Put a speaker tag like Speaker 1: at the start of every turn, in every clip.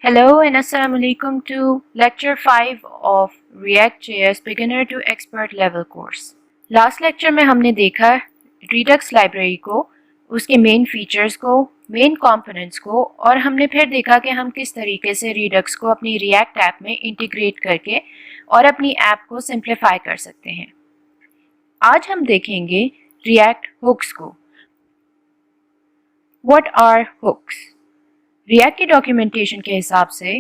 Speaker 1: Hello and Assalamu alaikum to lecture 5 of React.js beginner to expert level course। Last lecture में हमने देखा Redux library को, उसके main features को, main components को, और हमने फिर देखा कि हम किस तरीके से Redux को अपनी React ऐप में इंटीग्रेट करके और अपनी ऐप को सिंप्लीफाई कर सकते हैं। आज हम देखेंगे React hooks को। What are hooks? React की डॉक्यूमेंटेशन के हिसाब से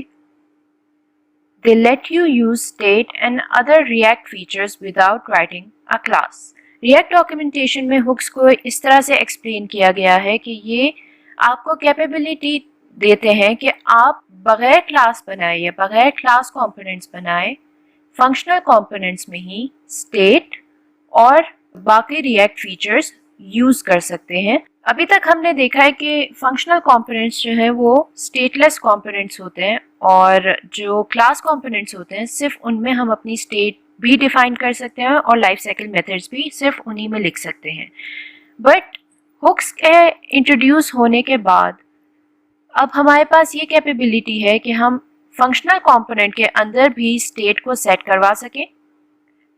Speaker 1: they let you use state and other React features without writing a class। React documentation में hooks को इस तरह से एक्सप्लेन किया गया है कि ये आपको कैपेबिलिटी देते हैं कि आप बगैर क्लास बनाए या बगैर क्लास कंपोनेंट्स बनाए फंक्शनल कंपोनेंट्स में ही स्टेट और बाकी रिएक्ट फीचर्स यूज़ कर सकते हैं। अभी तक हमने देखा है कि फंक्शनल कंपोनेंट्स जो हैं वो स्टेटलेस कंपोनेंट्स होते हैं और जो क्लास कंपोनेंट्स होते हैं सिर्फ उनमें हम अपनी स्टेट भी डिफाइन कर सकते हैं और लाइफ साइकिल मेथड्स भी सिर्फ उन्हीं में लिख सकते हैं। बट हुक्स के इंट्रोड्यूस होने के बाद अब हमारे पास ये कैपेबिलिटी है कि हम फंक्शनल कंपोनेंट के अंदर भी स्टेट को सेट करवा सकें।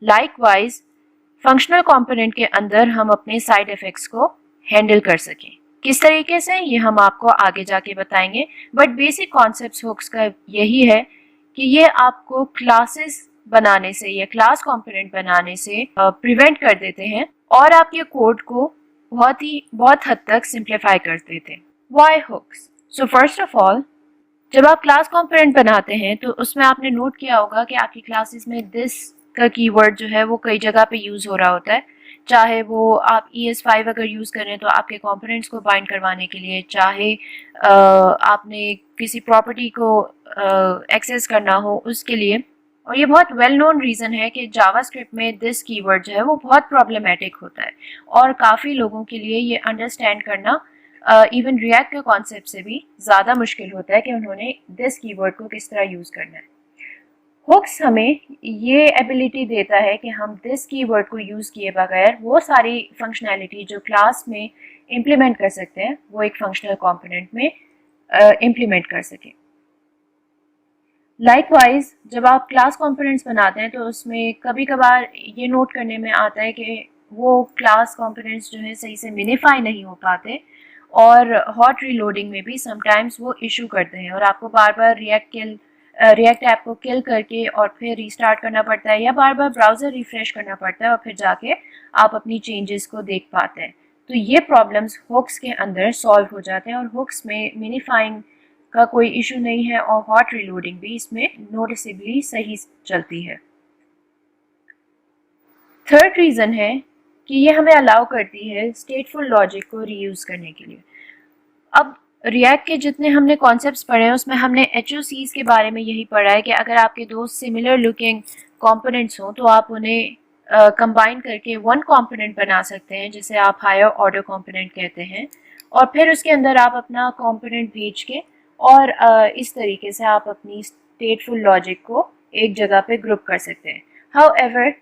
Speaker 1: लाइकवाइज फंक्शनल कंपोनेंट के अंदर हम अपने साइड इफेक्ट्स को हैंडल कर सकें। किस तरीके से ये हम आपको आगे जाके बताएंगे, बट बेसिक कॉन्सेप्ट हुक्स का यही है कि ये आपको क्लासेस बनाने से या क्लास कंपोनेंट बनाने से प्रिवेंट कर देते हैं और आपके कोड को बहुत हद तक सिंप्लीफाई कर देते हैं। Why hooks? So first of all, जब आप क्लास कंपोनेंट बनाते हैं तो उसमें आपने नोट किया होगा कि आपकी क्लासेस में दिस का कीवर्ड जो है वो कई जगह पे यूज़ हो रहा होता है। चाहे वो आप ES5 अगर यूज़ करें तो आपके कंपोनेंट्स को बाइंड करवाने के लिए, चाहे आपने किसी प्रॉपर्टी को एक्सेस करना हो उसके लिए। और ये बहुत वेल नोन रीज़न है कि जावास्क्रिप्ट में दिस कीवर्ड जो है वो बहुत प्रॉब्लमेटिक होता है और काफ़ी लोगों के लिए ये अंडरस्टैंड करना इवन रिएक्ट के कॉन्सेप्ट से भी ज़्यादा मुश्किल होता है कि उन्होंने दिस कीवर्ड को किस तरह यूज़ करना है। हुक्स हमें ये एबिलिटी देता है कि हम दिस कीवर्ड को यूज़ किए बगैर वो सारी फंक्शनैलिटी जो क्लास में इम्प्लीमेंट कर सकते हैं वो एक फंक्शनल कंपोनेंट में इम्प्लीमेंट कर सकें। लाइकवाइज जब आप क्लास कंपोनेंट्स बनाते हैं तो उसमें कभी कभार ये नोट करने में आता है कि वो क्लास कंपोनेंट्स जो है सही से मिनिफाई नहीं हो पाते और हॉट रीलोडिंग में भी समटाइम्स वो इशू करते हैं और आपको बार बार रिएक्ट ऐप को किल करके और फिर रीस्टार्ट करना पड़ता है या बार बार ब्राउज़र रिफ्रेश करना पड़ता है और फिर जाके आप अपनी चेंजेस को देख पाते हैं। तो ये प्रॉब्लम्स हुक्स के अंदर सॉल्व हो जाते हैं और हुक्स में मिनिफाइंग का कोई इशू नहीं है और हॉट रीलोडिंग भी इसमें नोटिसेबली सही चलती है। थर्ड रीज़न है कि ये हमें अलाउ करती है स्टेटफुल लॉजिक को रीयूज़ करने के लिए। अब रिएक्ट के जितने हमने कॉन्सेप्ट्स पढ़े हैं उसमें हमने HOCs के बारे में यही पढ़ा है कि अगर आपके दो सिमिलर लुकिंग कंपोनेंट्स हों तो आप उन्हें कंबाइन करके वन कंपोनेंट बना सकते हैं जिसे आप हायर ऑर्डर कंपोनेंट कहते हैं और फिर उसके अंदर आप अपना कंपोनेंट भेज के और इस तरीके से आप अपनी स्टेटफुल लॉजिक को एक जगह पे ग्रुप कर सकते हैं। हाउएवर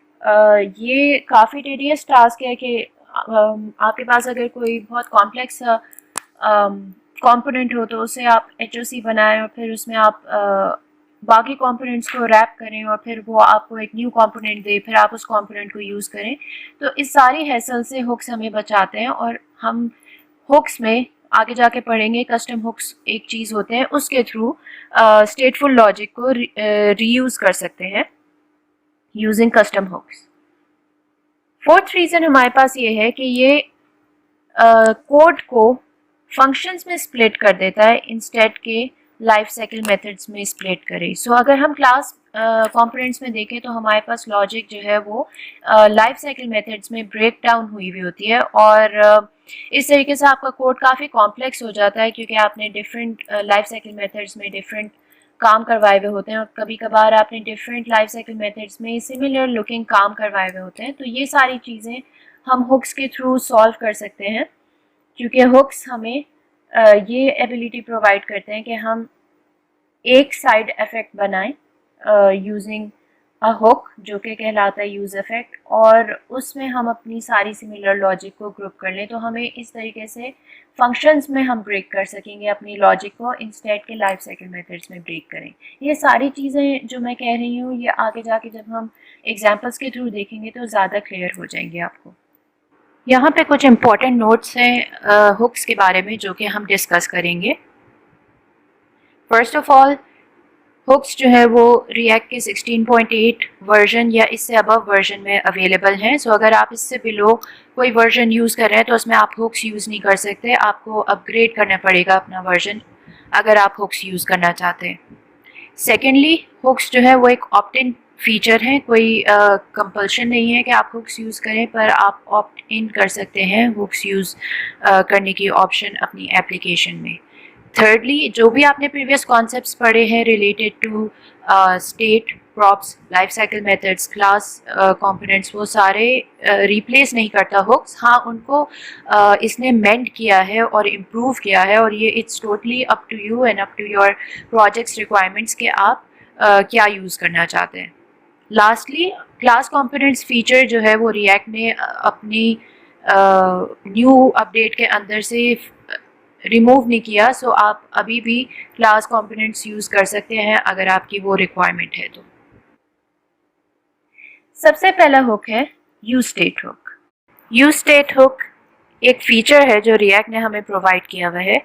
Speaker 1: ये काफ़ी टेडियस टास्क है कि आपके पास अगर कोई बहुत कॉम्प्लेक्स कंपोनेंट हो तो उसे आप HOC बनाएं और फिर उसमें आप बाकी कंपोनेंट्स को रैप करें और फिर वो आपको एक न्यू कंपोनेंट दे, फिर आप उस कंपोनेंट को यूज़ करें। तो इस सारी हैसल से हुक्स हमें बचाते हैं और हम हुक्स में आगे जाके पढ़ेंगे कस्टम हुक्स एक चीज़ होते हैं, उसके थ्रू स्टेटफुल लॉजिक को रीयूज़ कर सकते हैं using custom hooks. Fourth reason हमारे पास ये है कि ये कोड को फंक्शंस में स्प्लिट कर देता है इंस्टेड के लाइफ साइकिल मेथड्स में स्प्लिट करे। सो अगर हम क्लास कंपोनेंट्स में देखें तो हमारे पास लॉजिक जो है वो लाइफ साइकिल मेथड्स में ब्रेक डाउन हुई हुई होती है और इस तरीके से आपका कोड काफ़ी कॉम्प्लेक्स हो जाता है क्योंकि आपने डिफरेंट लाइफ साइकिल मेथड्स में डिफरेंट काम करवाए हुए होते हैं और कभी कभार आपने डिफरेंट लाइफ साइकिल मेथड्स में सिमिलर लुकिंग काम करवाए हुए होते हैं। तो ये सारी चीज़ें हम हुक्स के थ्रू सॉल्व कर सकते हैं क्योंकि हुक्स हमें ये एबिलिटी प्रोवाइड करते हैं कि हम एक साइड इफेक्ट बनाएं यूजिंग अ हुक जो कि कहलाता है यूज़ इफेक्ट, और उसमें हम अपनी सारी सिमिलर लॉजिक को ग्रुप कर लें तो हमें इस तरीके से फंक्शंस में हम ब्रेक कर सकेंगे अपनी लॉजिक को, इंस्टेड के लाइफ साइकिल मेथड्स में ब्रेक करें। ये सारी चीज़ें जो मैं कह रही हूँ ये आगे जाके जब हम एग्जाम्पल्स के थ्रू देखेंगे तो ज़्यादा क्लियर हो जाएंगे आपको। यहाँ पे कुछ इम्पॉर्टेंट नोट्स हैं हुक्स के बारे में जो कि हम डिस्कस करेंगे। फर्स्ट ऑफ ऑल, हुक्स जो है वो रिएक्ट के 16.8 वर्जन या इससे अबव वर्जन में अवेलेबल हैं। सो अगर आप इससे बिलो कोई वर्जन यूज़ कर रहे हैं तो उसमें आप हुक्स यूज़ नहीं कर सकते, आपको अपग्रेड करना पड़ेगा अपना वर्जन अगर आप हुक्स यूज़ करना चाहते हैं। सेकेंडली, हुक्स जो है वो एक ऑप्ट इन फीचर है, कोई कंपल्शन नहीं है कि आप हुक्स यूज़ करें, पर आप ऑप्ट इन कर सकते हैं हुक्स यूज़ करने की ऑप्शन अपनी एप्लीकेशन में। थर्डली, जो भी आपने प्रीवियस कॉन्सेप्ट्स पढ़े हैं related to state, props, life cycle methods, class components, वो सारे रिप्लेस नहीं करता हुक्स। हाँ, उनको इसने मेंड किया है और इम्प्रूव किया है, और ये it's totally up to you and up to your projects requirements के आप क्या यूज़ करना चाहते हैं। लास्टली, क्लास कंपोनेंट्स फीचर जो है वो रिएक्ट ने अपनी न्यू अपडेट के अंदर से रिमूव नहीं किया। सो आप अभी भी क्लास कंपोनेंट्स यूज़ कर सकते हैं अगर आपकी वो रिक्वायरमेंट है तो। सबसे पहला हुक है use state hook. Use state hook एक फीचर है जो रिएक्ट ने हमें प्रोवाइड किया हुआ है,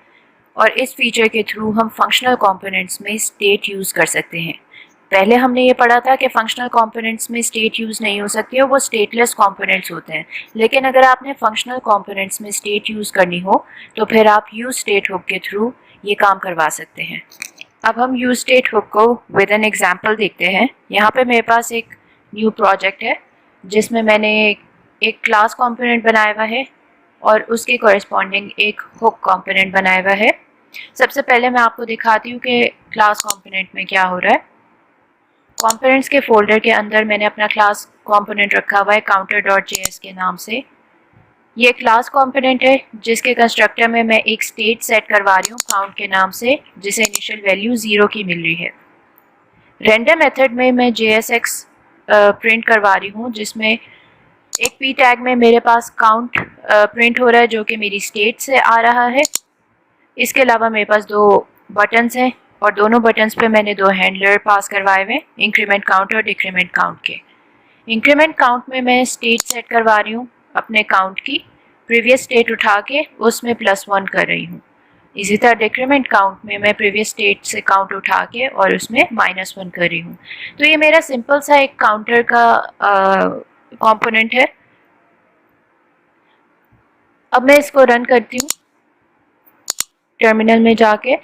Speaker 1: और इस फीचर के थ्रू हम फंक्शनल कंपोनेंट्स में स्टेट यूज़ कर सकते हैं। पहले हमने ये पढ़ा था कि फंक्शनल कंपोनेंट्स में स्टेट यूज़ नहीं हो सकती है, वो स्टेटलेस कंपोनेंट्स होते हैं। लेकिन अगर आपने फंक्शनल कंपोनेंट्स में स्टेट यूज़ करनी हो तो फिर आप यूज स्टेट हुक के थ्रू ये काम करवा सकते हैं। अब हम यूज स्टेट हुक को विद एन एग्जाम्पल देखते हैं। यहाँ पे मेरे पास एक न्यू प्रोजेक्ट है जिसमें मैंने एक क्लास कंपोनेंट बनाया हुआ है और उसके कॉरेस्पॉन्डिंग एक हुक कंपोनेंट बनाया हुआ है। सबसे पहले मैं आपको दिखाती हूँ कि क्लास कंपोनेंट में क्या हो रहा है। कंपोनेंट्स के फोल्डर के अंदर मैंने अपना क्लास कंपोनेंट रखा हुआ है counter.js के नाम से। ये क्लास कंपोनेंट है जिसके कंस्ट्रक्टर में मैं एक स्टेट सेट करवा रही हूँ काउंट के नाम से, जिसे इनिशियल वैल्यू 0 की मिल रही है। रेंडर मेथड में मैं JSX प्रिंट करवा रही हूँ जिसमें एक p टैग में मेरे पास काउंट प्रिंट हो रहा है जो कि मेरी स्टेट से आ रहा है। इसके अलावा मेरे पास दो बटन्स हैं और दोनों बटन्स पे मैंने दो हैंडलर पास करवाए हुए, इंक्रीमेंट काउंट और डिक्रीमेंट काउंट के। इंक्रीमेंट काउंट में मैं स्टेट सेट करवा रही हूँ अपने काउंट की, प्रीवियस स्टेट उठा के उसमें +1 कर रही हूँ। इसी तरह डिक्रीमेंट काउंट में मैं प्रीवियस स्टेट से काउंट उठा के और उसमें -1 कर रही हूँ। तो ये मेरा सिंपल सा एक काउंटर का कंपोनेंट है। अब मैं इसको रन करती हूँ टर्मिनल में जाके।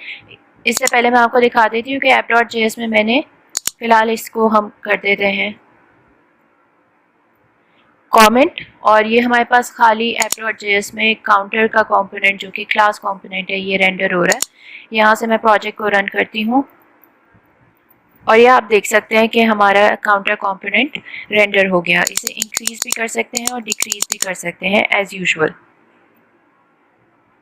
Speaker 1: इससे पहले मैं आपको दिखा देती हूँ कि app.js में मैंने फिलहाल इसको हम कर देते हैं कमेंट, और ये हमारे पास खाली app.js में काउंटर का कंपोनेंट जो कि क्लास कंपोनेंट है ये रेंडर हो रहा है। यहाँ से मैं प्रोजेक्ट को रन करती हूँ और ये आप देख सकते हैं कि हमारा काउंटर कंपोनेंट रेंडर हो गया। इसे इंक्रीज भी कर सकते हैं और डिक्रीज भी कर सकते हैं एज यूजुअल।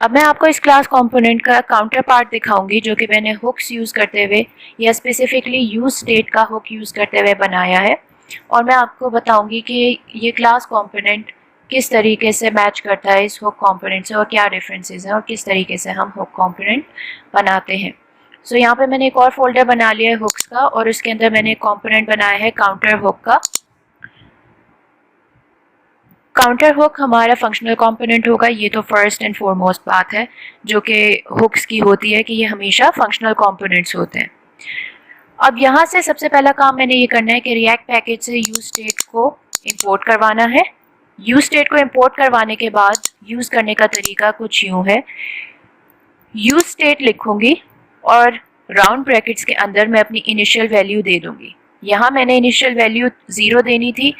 Speaker 1: अब मैं आपको इस क्लास कंपोनेंट का काउंटर पार्ट दिखाऊंगी जो कि मैंने हुक्स यूज़ करते हुए या स्पेसिफिकली यूज स्टेट का हुक यूज़ करते हुए बनाया है, और मैं आपको बताऊंगी कि ये क्लास कंपोनेंट किस तरीके से मैच करता है इस हुक कंपोनेंट से और क्या डिफरेंसेस हैं और किस तरीके से हम हुक कंपोनेंट बनाते हैं। सो यहाँ पे मैंने एक और फोल्डर बना लिया है हुक्स का और उसके अंदर मैंने एक कंपोनेंट बनाया है काउंटर हुक का। काउंटर हुक हमारा फंक्शनल कंपोनेंट होगा, ये तो फर्स्ट एंड फॉरमोस्ट बात है जो कि हुक्स की होती है कि ये हमेशा फंक्शनल कंपोनेंट्स होते हैं। अब यहाँ से सबसे पहला काम मैंने ये करना है कि रिएक्ट पैकेज से यूज स्टेट को इंपोर्ट करवाना है। यूज स्टेट को इंपोर्ट करवाने के बाद यूज़ करने का तरीका कुछ यूँ है। यूज स्टेट लिखूँगी और राउंड ब्रैकेट्स के अंदर मैं अपनी इनिशियल वैल्यू दे दूँगी। यहाँ मैंने इनिशियल वैल्यू 0 देनी थी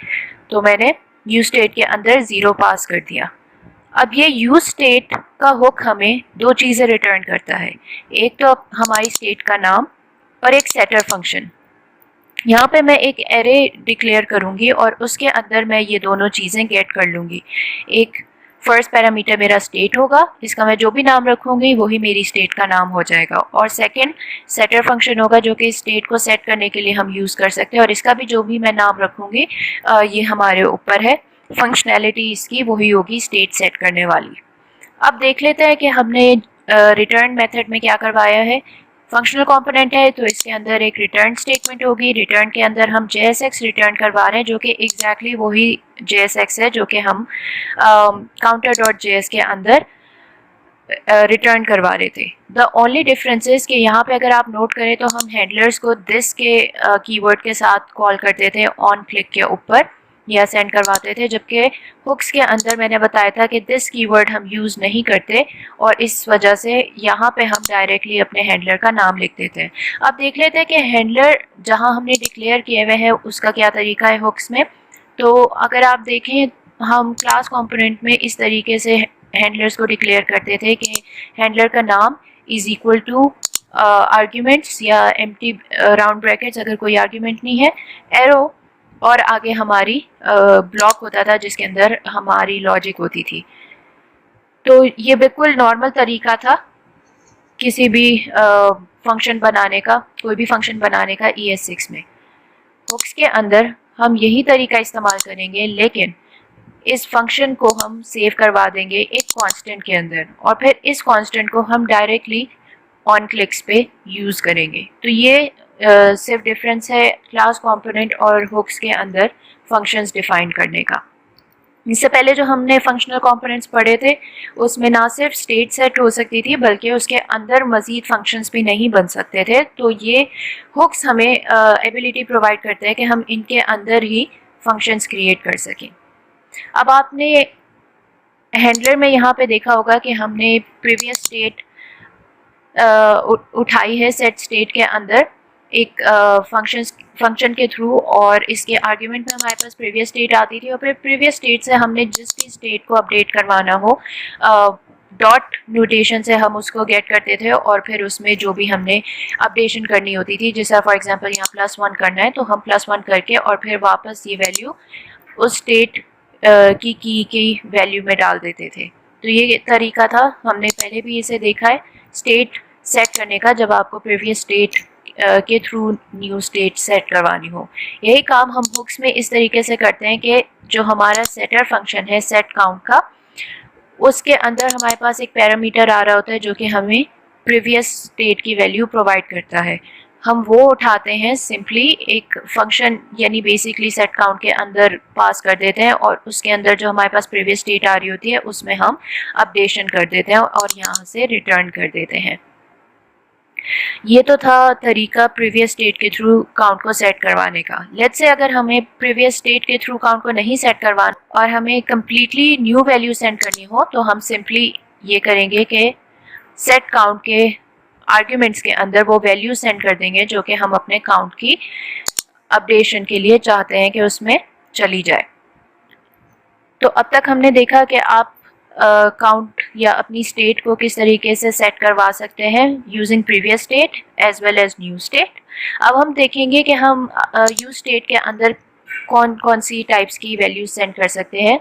Speaker 1: तो मैंने यूज स्टेट के अंदर 0 पास कर दिया। अब ये यूज स्टेट का हुक हमें दो चीज़ें रिटर्न करता है, एक तो हमारी स्टेट का नाम और एक सेटर फंक्शन। यहाँ पे मैं एक एरे डिक्लेयर करूँगी और उसके अंदर मैं ये दोनों चीज़ें गेट कर लूँगी, एक फर्स्ट पैरामीटर मेरा स्टेट होगा, इसका मैं जो भी नाम रखूँगी वही मेरी स्टेट का नाम हो जाएगा। और सेकंड सेटर फंक्शन होगा जो कि स्टेट को सेट करने के लिए हम यूज़ कर सकते हैं, और इसका भी जो भी मैं नाम रखूँगी ये हमारे ऊपर है। फंक्शनैलिटी इसकी वही होगी स्टेट सेट करने वाली। अब देख लेते हैं कि हमने रिटर्न मेथड में क्या करवाया है। फंक्शनल कंपोनेंट है तो इसके अंदर एक रिटर्न स्टेटमेंट होगी। रिटर्न के अंदर हम JSX रिटर्न करवा रहे हैं जो कि एग्जैक्टली वही JSX है जो कि हम counter.js के अंदर रिटर्न करवा रहे थे। द ओनली डिफरेंस इज कि यहाँ पे अगर आप नोट करें तो हम हैंडलर्स को दिस के कीवर्ड के साथ कॉल करते थे ऑन क्लिक के ऊपर या सेंड करवाते थे, जबकि हुक्स के अंदर मैंने बताया था कि दिस कीवर्ड हम यूज़ नहीं करते और इस वजह से यहाँ पे हम डायरेक्टली अपने हैंडलर का नाम लिख देते हैं। अब देख लेते हैं कि हैंडलर जहाँ हमने डिक्लेयर किए हुए हैं उसका क्या तरीका है हुक्स में। तो अगर आप देखें हम क्लास कंपोनेंट में इस तरीके से हैंडलर्स को डिक्लेयर करते थे कि हैंडलर का नाम इज़ इक्वल टू आर्ग्यूमेंट्स या एम्प्टी राउंड ब्रैकेट्स अगर कोई आर्ग्यूमेंट नहीं है, एरो, और आगे हमारी ब्लॉक होता था जिसके अंदर हमारी लॉजिक होती थी। तो ये बिल्कुल नॉर्मल तरीका था किसी भी फंक्शन बनाने का, कोई भी फंक्शन बनाने का ES6 में। हुक्स के अंदर हम यही तरीका इस्तेमाल करेंगे, लेकिन इस फंक्शन को हम सेव करवा देंगे एक कांस्टेंट के अंदर और फिर इस कांस्टेंट को हम डायरेक्टली ऑन क्लिक्स पे यूज़ करेंगे। तो ये सिर्फ डिफरेंस है क्लास कंपोनेंट और हुक्स के अंदर फंक्शंस डिफाइन करने का। इससे पहले जो हमने फंक्शनल कंपोनेंट्स पढ़े थे उसमें ना सिर्फ स्टेट सेट हो सकती थी बल्कि उसके अंदर मज़ीद फंक्शंस भी नहीं बन सकते थे। तो ये हुक्स हमें एबिलिटी प्रोवाइड करते हैं कि हम इनके अंदर ही फंक्शंस क्रिएट कर सकें। अब आपने हैंडलर में यहाँ पे देखा होगा कि हमने प्रीवियस स्टेट उठाई है सेट स्टेट के अंदर एक फंक्शन के थ्रू, और इसके आर्ग्यूमेंट में हमारे पास प्रीवियस स्टेट आती थी और फिर प्रीवियस स्टेट से हमने जिस भी स्टेट को अपडेट करवाना हो डॉट नोटेशन से हम उसको गेट करते थे और फिर उसमें जो भी हमने अपडेशन करनी होती थी, जैसा फॉर एग्जांपल यहाँ +1 करना है तो हम +1 करके और फिर वापस ये वैल्यू उस स्टेट की वैल्यू में डाल देते थे। तो ये तरीका था, हमने पहले भी इसे देखा है स्टेट सेट करने का जब आपको प्रीवियस स्टेट के थ्रू न्यू स्टेट सेट करवानी हो। यही काम हम हुक्स में इस तरीके से करते हैं कि जो हमारा सेटर फंक्शन है सेट काउंट का, उसके अंदर हमारे पास एक पैरामीटर आ रहा होता है जो कि हमें प्रीवियस स्टेट की वैल्यू प्रोवाइड करता है। हम वो उठाते हैं सिंपली एक फंक्शन यानी बेसिकली सेट काउंट के अंदर पास कर देते हैं और उसके अंदर जो हमारे पास प्रीवियस स्टेट आ रही होती है उसमें हम अपडेशन कर देते हैं और यहाँ से रिटर्न कर देते हैं। ये तो था तरीका प्रीवियस स्टेट के थ्रू काउंट को सेट करवाने का। लेट्स से अगर हमें प्रीवियस स्टेट के थ्रू काउंट को नहीं सेट करवाना और हमें कम्प्लीटली न्यू वैल्यू सेंड करनी हो तो हम सिंपली ये करेंगे कि सेट काउंट के आर्ग्यूमेंट्स के अंदर वो वैल्यू सेंड कर देंगे जो कि हम अपने काउंट की अपडेशन के लिए चाहते हैं कि उसमें चली जाए। तो अब तक हमने देखा कि आप काउंट या अपनी स्टेट को किस तरीके से सेट करवा सकते हैं using previous state as well as new state. अब हम देखेंगे कि हम यूज स्टेट के अंदर कौन कौन सी टाइप्स की वैल्यूज सेंड कर सकते हैं।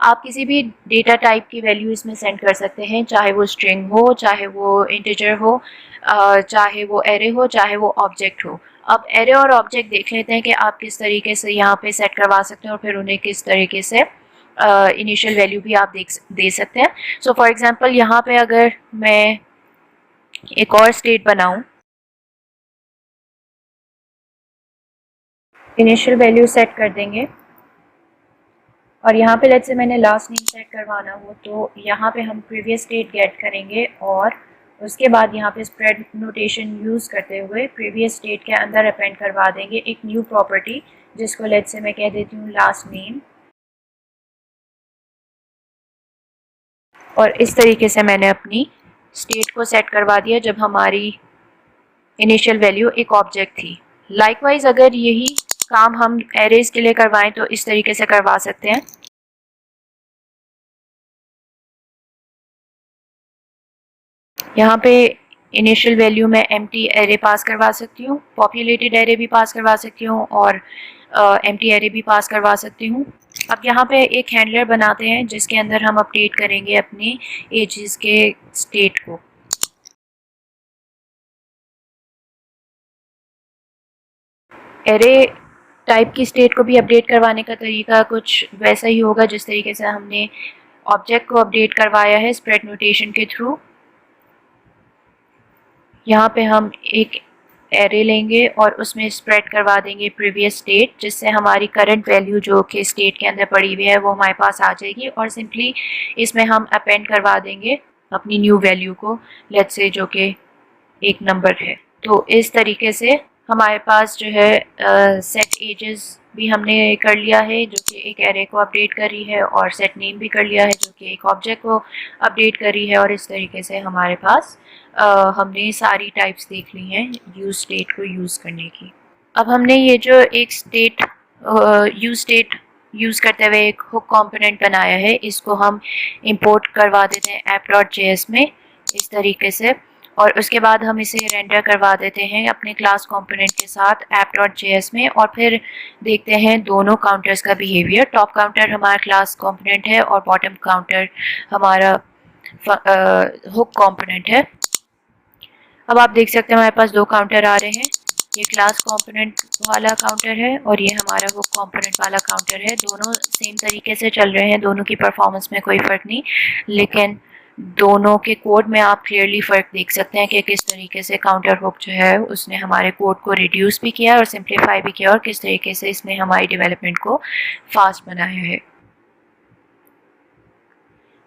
Speaker 1: आप किसी भी डेटा टाइप की वैल्यू इसमें सेंड कर सकते हैं, चाहे वो स्ट्रिंग हो, चाहे वो इंटीजर हो, चाहे वो एरे हो, चाहे वो ऑब्जेक्ट हो। अब एरे और ऑब्जेक्ट देख लेते हैं कि आप किस तरीके से यहाँ पे सेट करवा सकते हैं और फिर उन्हें किस तरीके से इनिशियल वैल्यू भी आप दे सकते हैं। सो फॉर एग्जांपल यहाँ पे अगर मैं एक और स्टेट बनाऊं, इनिशियल वैल्यू सेट कर देंगे और यहाँ पे लेट्स से मैंने लास्ट नेम सेट करवाना हो तो यहाँ पे हम प्रीवियस स्टेट गेट करेंगे और उसके बाद यहाँ पे स्प्रेड नोटेशन यूज़ करते हुए प्रीवियस स्टेट के अंदर अपेंड करवा देंगे एक न्यू प्रॉपर्टी जिसको लेट्स से मैं कह देती हूँ लास्ट नेम, और इस तरीके से मैंने अपनी स्टेट को सेट करवा दिया जब हमारी इनिशियल वैल्यू एक ऑब्जेक्ट थी। लाइकवाइज अगर यही काम हम एरेज के लिए करवाएं तो इस तरीके से करवा सकते हैं। यहाँ पे इनिशियल वैल्यू में एम्प्टी एरे पास करवा सकती हूँ, पॉपुलेटेड एरे भी पास करवा सकती हूँ और एम्प्टी एरे भी पास करवा सकती हूँ। अब यहाँ पे एक हैंडलर बनाते हैं जिसके अंदर हम अपडेट करेंगे अपनी एजेस के स्टेट को। एरे टाइप की स्टेट को भी अपडेट करवाने का तरीका कुछ वैसा ही होगा जिस तरीके से हमने ऑब्जेक्ट को अपडेट करवाया है स्प्रेड नोटेशन के थ्रू। यहाँ पे हम एक एरे लेंगे और उसमें स्प्रेड करवा देंगे प्रीवियस स्टेट, जिससे हमारी करंट वैल्यू जो कि स्टेट के अंदर पड़ी हुई है वो हमारे पास आ जाएगी और सिंपली इसमें हम अपेंड करवा देंगे अपनी न्यू वैल्यू को, लेट्स से जो कि एक नंबर है। तो इस तरीके से हमारे पास जो है सेट एजेस भी हमने कर लिया है जो कि एक एरे को अपडेट करी है, और सेट नेम भी कर लिया है जो कि एक ऑब्जेक्ट को अपडेट करी है। और इस तरीके से हमारे पास हमने सारी टाइप्स देख ली हैं यूज स्टेट को यूज़ करने की। अब हमने ये जो एक स्टेट यूज स्टेट यूज़ करते हुए एक हुक कंपोनेंट बनाया है, इसको हम इंपोर्ट करवा देते हैं app.js में इस तरीके से, और उसके बाद हम इसे रेंडर करवा देते हैं अपने क्लास कंपोनेंट के साथ app.js में। और फिर देखते हैं दोनों काउंटर्स का बिहेवियर। टॉप काउंटर हमारा क्लास कंपोनेंट है और बॉटम काउंटर हमारा हुक कंपोनेंट है। अब आप देख सकते हैं हमारे पास दो काउंटर आ रहे हैं, ये क्लास कंपोनेंट वाला काउंटर है और ये हमारा हुक कंपोनेंट वाला काउंटर है। दोनों सेम तरीके से चल रहे हैं, दोनों की परफॉर्मेंस में कोई फ़र्क नहीं, लेकिन दोनों के कोड में आप क्लियरली फ़र्क देख सकते हैं कि किस तरीके से काउंटर हुक जो है उसने हमारे कोड को रिड्यूस भी किया और सिंप्लीफाई भी किया, और किस तरीके से इसने हमारी डेवलपमेंट को फास्ट बनाया है।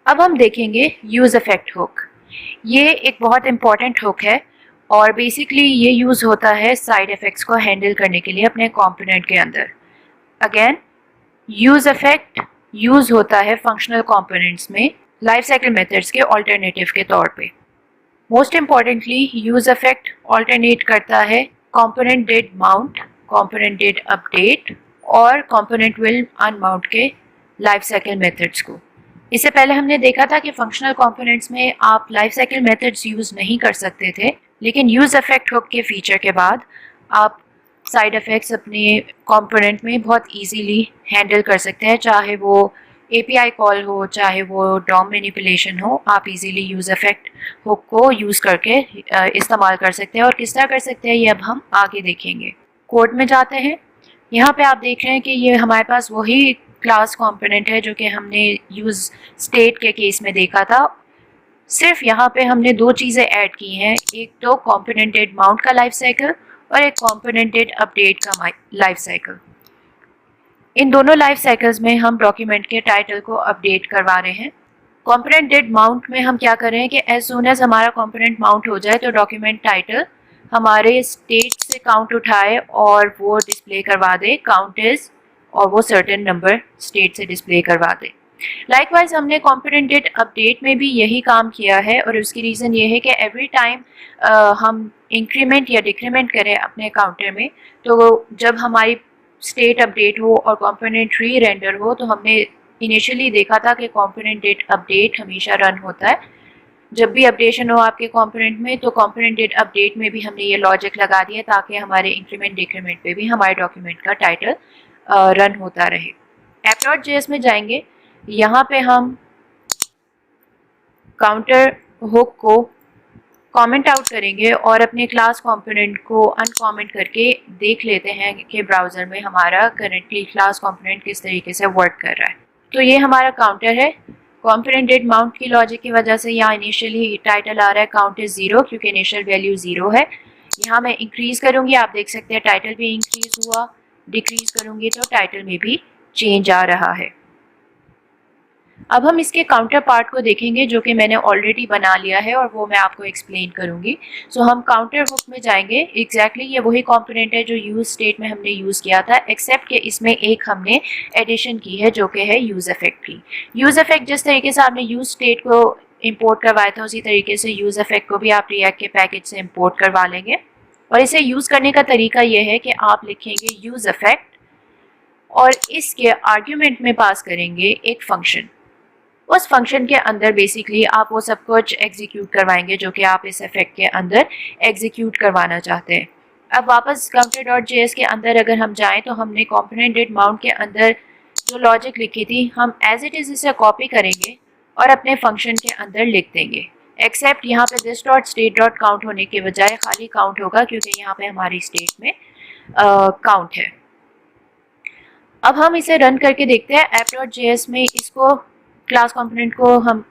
Speaker 1: अब हम देखेंगे यूज़ इफेक्ट हुक। ये एक बहुत इम्पॉर्टेंट हुक है और बेसिकली ये यूज़ होता है साइड इफ़ेक्ट्स को हैंडल करने के लिए अपने कंपोनेंट के अंदर। अगेन यूज़ इफेक्ट यूज़ होता है फंक्शनल कंपोनेंट्स में लाइफ साइकिल मेथड्स के ऑल्टरनेटिव के तौर पे। Most importantly use effect alternate करता है component did mount, component did update और कंपोनेंट विल अनमाउंट के लाइफ साइकिल मेथड्स को। इससे पहले हमने देखा था कि फंक्शनल कंपोनेंट्स में आप लाइफ साइकिल मेथड्स यूज़ नहीं कर सकते थे, लेकिन यूज़ इफेक्ट हुक के फीचर के बाद आप साइड इफ़ेक्ट्स अपने कंपोनेंट में बहुत इजीली हैंडल कर सकते हैं, चाहे वो API कॉल हो चाहे वो DOM मैनिपुलेशन हो। आप इजीली यूज़ इफेक्ट हुक को यूज़ करके इस्तेमाल कर सकते हैं, और किस तरह कर सकते हैं ये अब हम आगे देखेंगे। कोड में जाते हैं। यहाँ पे आप देख रहे हैं कि ये हमारे पास वही क्लास कंपोनेंट है जो कि हमने यूज़ स्टेट के केस में देखा था, सिर्फ यहाँ पे हमने दो चीज़ें ऐड की हैं, एक तो कंपोनेंट डिड माउंट का लाइफ साइकिल और एक कंपोनेंट डिड अपडेट का लाइफ साइकिल। इन दोनों लाइफ साइकिल्स में हम डॉक्यूमेंट के टाइटल को अपडेट करवा रहे हैं। कंपोनेंट डिड माउंट में हम क्या कर रहे हैं कि एज सून एज हमारा कंपोनेंट माउंट हो जाए तो डॉक्यूमेंट टाइटल हमारे स्टेट से काउंट उठाए और वो डिस्प्ले करवा दे काउंट इज, और वो सर्टेन नंबर स्टेट से डिस्प्ले करवा दे। लाइकवाइज हमने कंपोनेंट डिड अपडेट में भी यही काम किया है, और उसकी रीज़न ये है कि एवरी टाइम हम इंक्रीमेंट या डिक्रीमेंट करें अपने काउंटर में, तो जब हमारी स्टेट अपडेट हो और कंपोनेंट री रेंडर हो, तो हमने इनिशियली देखा था कि कंपोनेंट डिड अपडेट हमेशा रन होता है। जब भी अपडेशन हो आपके कंपोनेंट में तो कंपोनेंट डिड अपडेट में भी हमने ये लॉजिक लगा दिया ताकि हमारे इंक्रीमेंट डिक्रीमेंट पे भी हमारे डॉक्यूमेंट का टाइटल रन होता रहे। app.js में जाएंगे, यहाँ पे हम काउंटर हुक को कमेंट आउट करेंगे और अपने क्लास कंपोनेंट को अनकमेंट करके देख लेते हैं कि ब्राउज़र में हमारा करेंटली क्लास कंपोनेंट किस तरीके से वर्क कर रहा है। तो ये हमारा काउंटर है। कंपोनेंट डिड माउंट की लॉजिक की वजह से यहाँ इनिशियली टाइटल आ रहा है काउंट इज 0 क्योंकि इनिशियल वैल्यू 0 है। यहाँ मैं इंक्रीज़ करूँगी, आप देख सकते हैं टाइटल भी इंक्रीज़ हुआ, डिक्रीज़ करूँगी तो टाइटल में भी चेंज आ रहा है। अब हम इसके काउंटर पार्ट को देखेंगे जो कि मैंने ऑलरेडी बना लिया है और वो मैं आपको एक्सप्लेन करूँगी। सो हम काउंटर हुक में जाएंगे। एग्जैक्टली ये वही कंपोनेंट है जो यूज़ स्टेट में हमने यूज़ किया था, एक्सेप्ट कि इसमें एक हमने एडिशन की है जो कि है यूज़ इफेक्ट की। यूज़ इफेक्ट जिस तरीके से आपने यूज़ स्टेट को इम्पोर्ट करवाया था उसी तरीके से यूज़ इफेक्ट को भी आप रिएक्ट के पैकेज से इम्पोर्ट करवा लेंगे। और इसे यूज़ करने का तरीका यह है कि आप लिखेंगे यूज़ इफेक्ट और इसके आर्ग्यूमेंट में पास करेंगे एक फंक्शन। उस फंक्शन के अंदर बेसिकली आप वो सब कुछ एग्जीक्यूट करवाएंगे जो कि आप इस इफेक्ट के अंदर एग्जीक्यूट करवाना चाहते हैं। अब वापस counter.js के अंदर अगर हम जाएं तो हमने कंपोनेंट डिड माउंट के अंदर जो लॉजिक लिखी थी हम एज इट इज़ इसे कॉपी करेंगे और अपने फंक्शन के अंदर लिख देंगे, एक्सेप्ट यहाँ पे this dot state dot count होने के बजाय खाली काउंट होगा क्योंकि यहाँ पे हमारी स्टेट में काउंट है। अब हम इसे रन करके देखते हैं। app.js में इसको क्लास कंपोनेंट को हम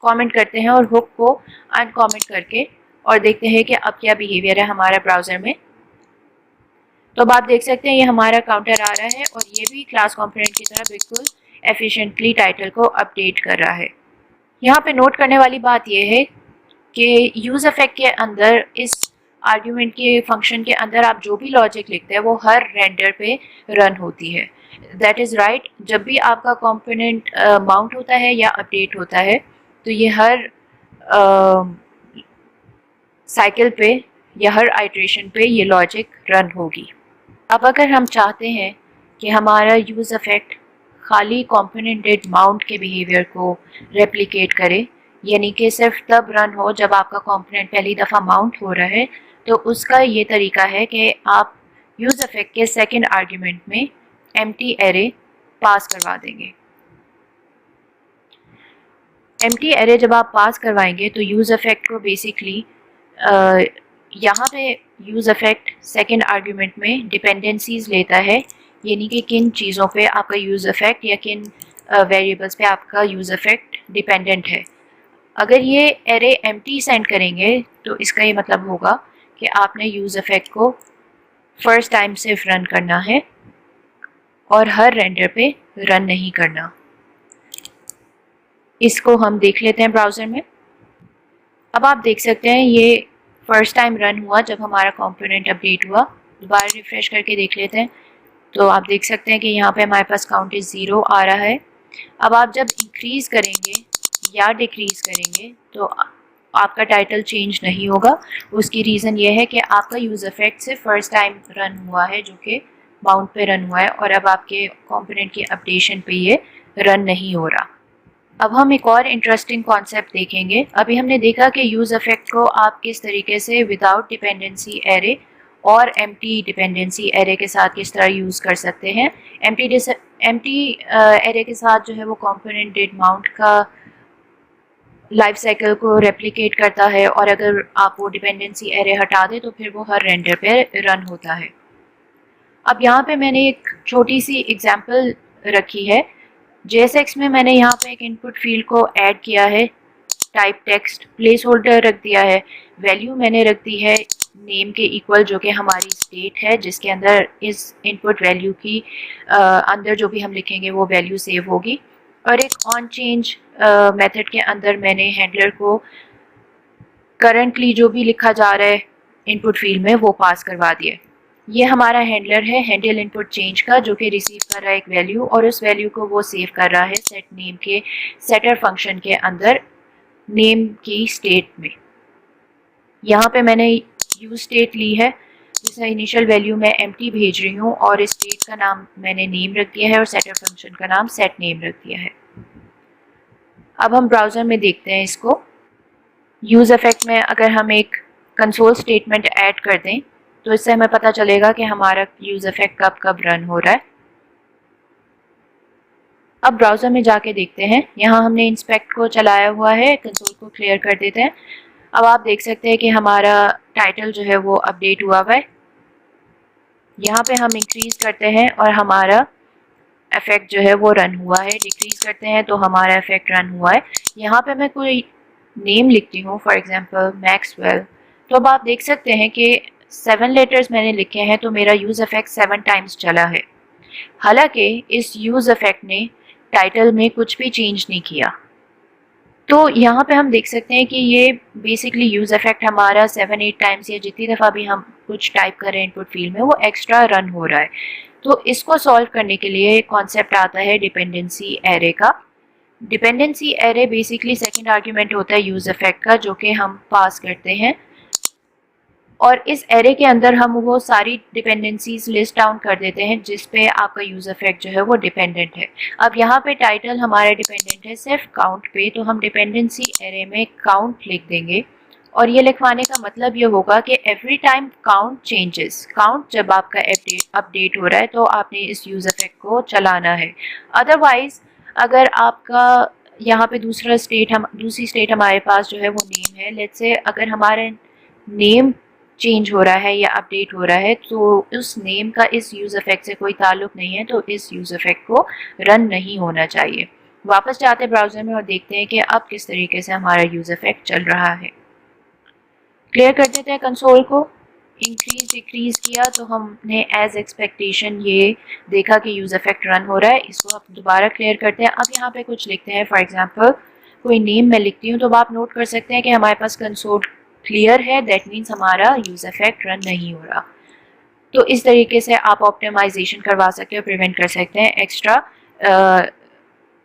Speaker 1: कमेंट करते हैं और हुक को अनकमेंट करके और देखते हैं कि अब क्या बिहेवियर है हमारे ब्राउज़र में। तो अब आप देख सकते हैं ये हमारा काउंटर आ रहा है और ये भी क्लास कंपोनेंट की तरह बिल्कुल एफिशिएंटली टाइटल को अपडेट कर रहा है। यहाँ पे नोट करने वाली बात यह है कि यूज़ इफेक्ट के अंदर इस आर्ग्यूमेंट के फंक्शन के अंदर आप जो भी लॉजिक लिखते हैं वो हर रेंडर पे रन होती है। दैट इज़ राइट, जब भी आपका कंपोनेंट माउंट होता है या अपडेट होता है तो ये हर साइकिल पे या हर आइट्रेशन पे ये लॉजिक रन होगी। अब अगर हम चाहते हैं कि हमारा यूज़ इफेक्ट खाली कंपोनेंट डिड माउंट के बिहेवियर को रेप्लिकेट करे, यानी कि सिर्फ तब रन हो जब आपका कंपोनेंट पहली दफ़ा माउंट हो रहा है, तो उसका ये तरीका है कि आप यूज़ इफेक्ट के सेकंड आर्ग्यूमेंट में एम्प्टी एरे पास करवा देंगे। एम्प्टी एरे जब आप पास करवाएंगे तो यूज़ इफेक्ट को बेसिकली यहाँ पे यूज़ इफेक्ट सेकंड आर्ग्यूमेंट में डिपेंडेंसीज लेता है, यानी कि किन चीज़ों पे आपका यूज़ इफेक्ट या किन वेरिएबल्स पे आपका यूज़ इफेक्ट डिपेंडेंट है। अगर ये एरे एम्प्टी सेंड करेंगे तो इसका ये मतलब होगा कि आपने यूज़ इफेक्ट को फर्स्ट टाइम सिर्फ रन करना है और हर रेंडर पे रन नहीं करना। इसको हम देख लेते हैं ब्राउज़र में। अब आप देख सकते हैं ये फर्स्ट टाइम रन हुआ जब हमारा कंपोनेंट अपडेट हुआ। दोबारा रिफ्रेश करके देख लेते हैं तो आप देख सकते हैं कि यहाँ पे हमारे पास काउंट इज 0 आ रहा है। अब आप जब इंक्रीज़ करेंगे या डिक्रीज़ करेंगे तो आपका टाइटल चेंज नहीं होगा। उसकी रीज़न ये है कि आपका यूज़ इफेक्ट से फर्स्ट टाइम रन हुआ है जो कि माउंट पे रन हुआ है और अब आपके कंपोनेंट की अपडेशन पे ये रन नहीं हो रहा। अब हम एक और इंटरेस्टिंग कॉन्सेप्ट देखेंगे। अभी हमने देखा कि यूज़ इफेक्ट को आप किस तरीके से विदाउट डिपेंडेंसी एरे और एम्प्टी डिपेंडेंसी एरे के साथ किस तरह यूज़ कर सकते हैं। एम्प्टी एरे के साथ जो है वो कंपोनेंट डिड माउंट का लाइफ साइकिल को रेप्लिकेट करता है और अगर आप वो डिपेंडेंसी एरे हटा दें तो फिर वो हर रेंडर पे रन होता है। अब यहाँ पे मैंने एक छोटी सी एग्जांपल रखी है। JSX में मैंने यहाँ पे एक इनपुट फील्ड को ऐड किया है, टाइप टेक्स्ट, प्लेस होल्डर रख दिया है, वैल्यू मैंने रख दी है नेम के इक्वल जो कि हमारी स्टेट है जिसके अंदर इस इनपुट वैल्यू की अंदर जो भी हम लिखेंगे वो वैल्यू सेव होगी। और एक ऑन चेंज मेथड के अंदर मैंने हैंडलर को करंटली जो भी लिखा जा रहा है इनपुट फील्ड में वो पास करवा दिया। ये हमारा हैंडलर है हैंडल इनपुट चेंज का जो कि रिसीव कर रहा है एक वैल्यू और उस वैल्यू को वो सेव कर रहा है सेट नेम के सेटर फंक्शन के अंदर नेम की स्टेट में। यहाँ पे मैंने यूज स्टेट ली है जिसमें इनिशियल वैल्यू मैं एम्प्टी भेज रही हूँ और स्टेट का नाम मैंने नेम रख दिया है और सेटर फंक्शन का नाम सेट नेम रख दिया है। अब हम ब्राउज़र में देखते हैं इसको। यूज़ इफेक्ट में अगर हम एक कंसोल स्टेटमेंट ऐड कर दें तो इससे हमें पता चलेगा कि हमारा यूज़ इफेक्ट कब कब रन हो रहा है। अब ब्राउज़र में जाके देखते हैं। यहाँ हमने इंस्पेक्ट को चलाया हुआ है, कंसोल को क्लियर कर देते हैं। अब आप देख सकते हैं कि हमारा टाइटल जो है वो अपडेट हुआ है। यहाँ पे हम इंक्रीज़ करते हैं और हमारा इफेक्ट जो है वो रन हुआ है, डिक्रीज़ करते हैं तो हमारा इफेक्ट रन हुआ है। यहाँ पे मैं कोई नेम लिखती हूँ, फॉर एग्जांपल मैक्सवेल, तो अब आप देख सकते हैं कि 7 लेटर्स मैंने लिखे हैं तो मेरा यूज़ इफेक्ट 7 टाइम्स चला है। हालांकि इस यूज़ इफेक्ट ने टाइटल में कुछ भी चेंज नहीं किया। तो यहाँ पे हम देख सकते हैं कि ये बेसिकली यूज़ इफेक्ट हमारा 7-8 टाइम्स या जितनी दफ़ा भी हम कुछ टाइप करें इनपुट फील्ड में वो एक्स्ट्रा रन हो रहा है। तो इसको सॉल्व करने के लिए कॉन्सेप्ट आता है डिपेंडेंसी एरे का। Dependency array basically second argument होता है यूज़ इफेक्ट का जो कि हम पास करते हैं और इस एरे के अंदर हम वो सारी डिपेंडेंसीज लिस्ट डाउन कर देते हैं जिस पे आपका यूज़ इफेक्ट जो है वो डिपेंडेंट है। अब यहाँ पे टाइटल हमारा डिपेंडेंट है सिर्फ काउंट पे, तो हम डिपेंडेंसी एरे में काउंट लिख देंगे और ये लिखवाने का मतलब ये होगा कि every time count changes, count जब आपका अपडेट हो रहा है तो आपने इस यूज इफेक्ट को चलाना है। अदरवाइज अगर आपका यहाँ पे दूसरी स्टेट हमारे पास जो है वो नेम है, लेट्स से अगर हमारा नेम चेंज हो रहा है या अपडेट हो रहा है तो उस नेम का इस यूज इफेक्ट से कोई ताल्लुक नहीं है, तो इस यूज इफेक्ट को रन नहीं होना चाहिए। वापस जाते हैं ब्राउजर में और देखते हैं कि अब किस तरीके से हमारा यूज इफेक्ट चल रहा है। क्लियर कर देते हैं कंसोल को। इंक्रीज डिक्रीज किया तो हमने एज एक्सपेक्टेशन ये देखा कि यूज इफेक्ट रन हो रहा है। इसको अब दोबारा क्लियर करते हैं। अब यहाँ पे कुछ लिखते हैं, फॉर एग्जांपल कोई नेम मैं लिखती हूँ तो आप नोट कर सकते हैं कि हमारे पास कंसोल क्लियर है, दैट मीन्स हमारा यूज इफेक्ट रन नहीं हो रहा। तो इस तरीके से आप ऑप्टिमाइजेशन करवा सकते हो, प्रिवेंट कर सकते हैं extra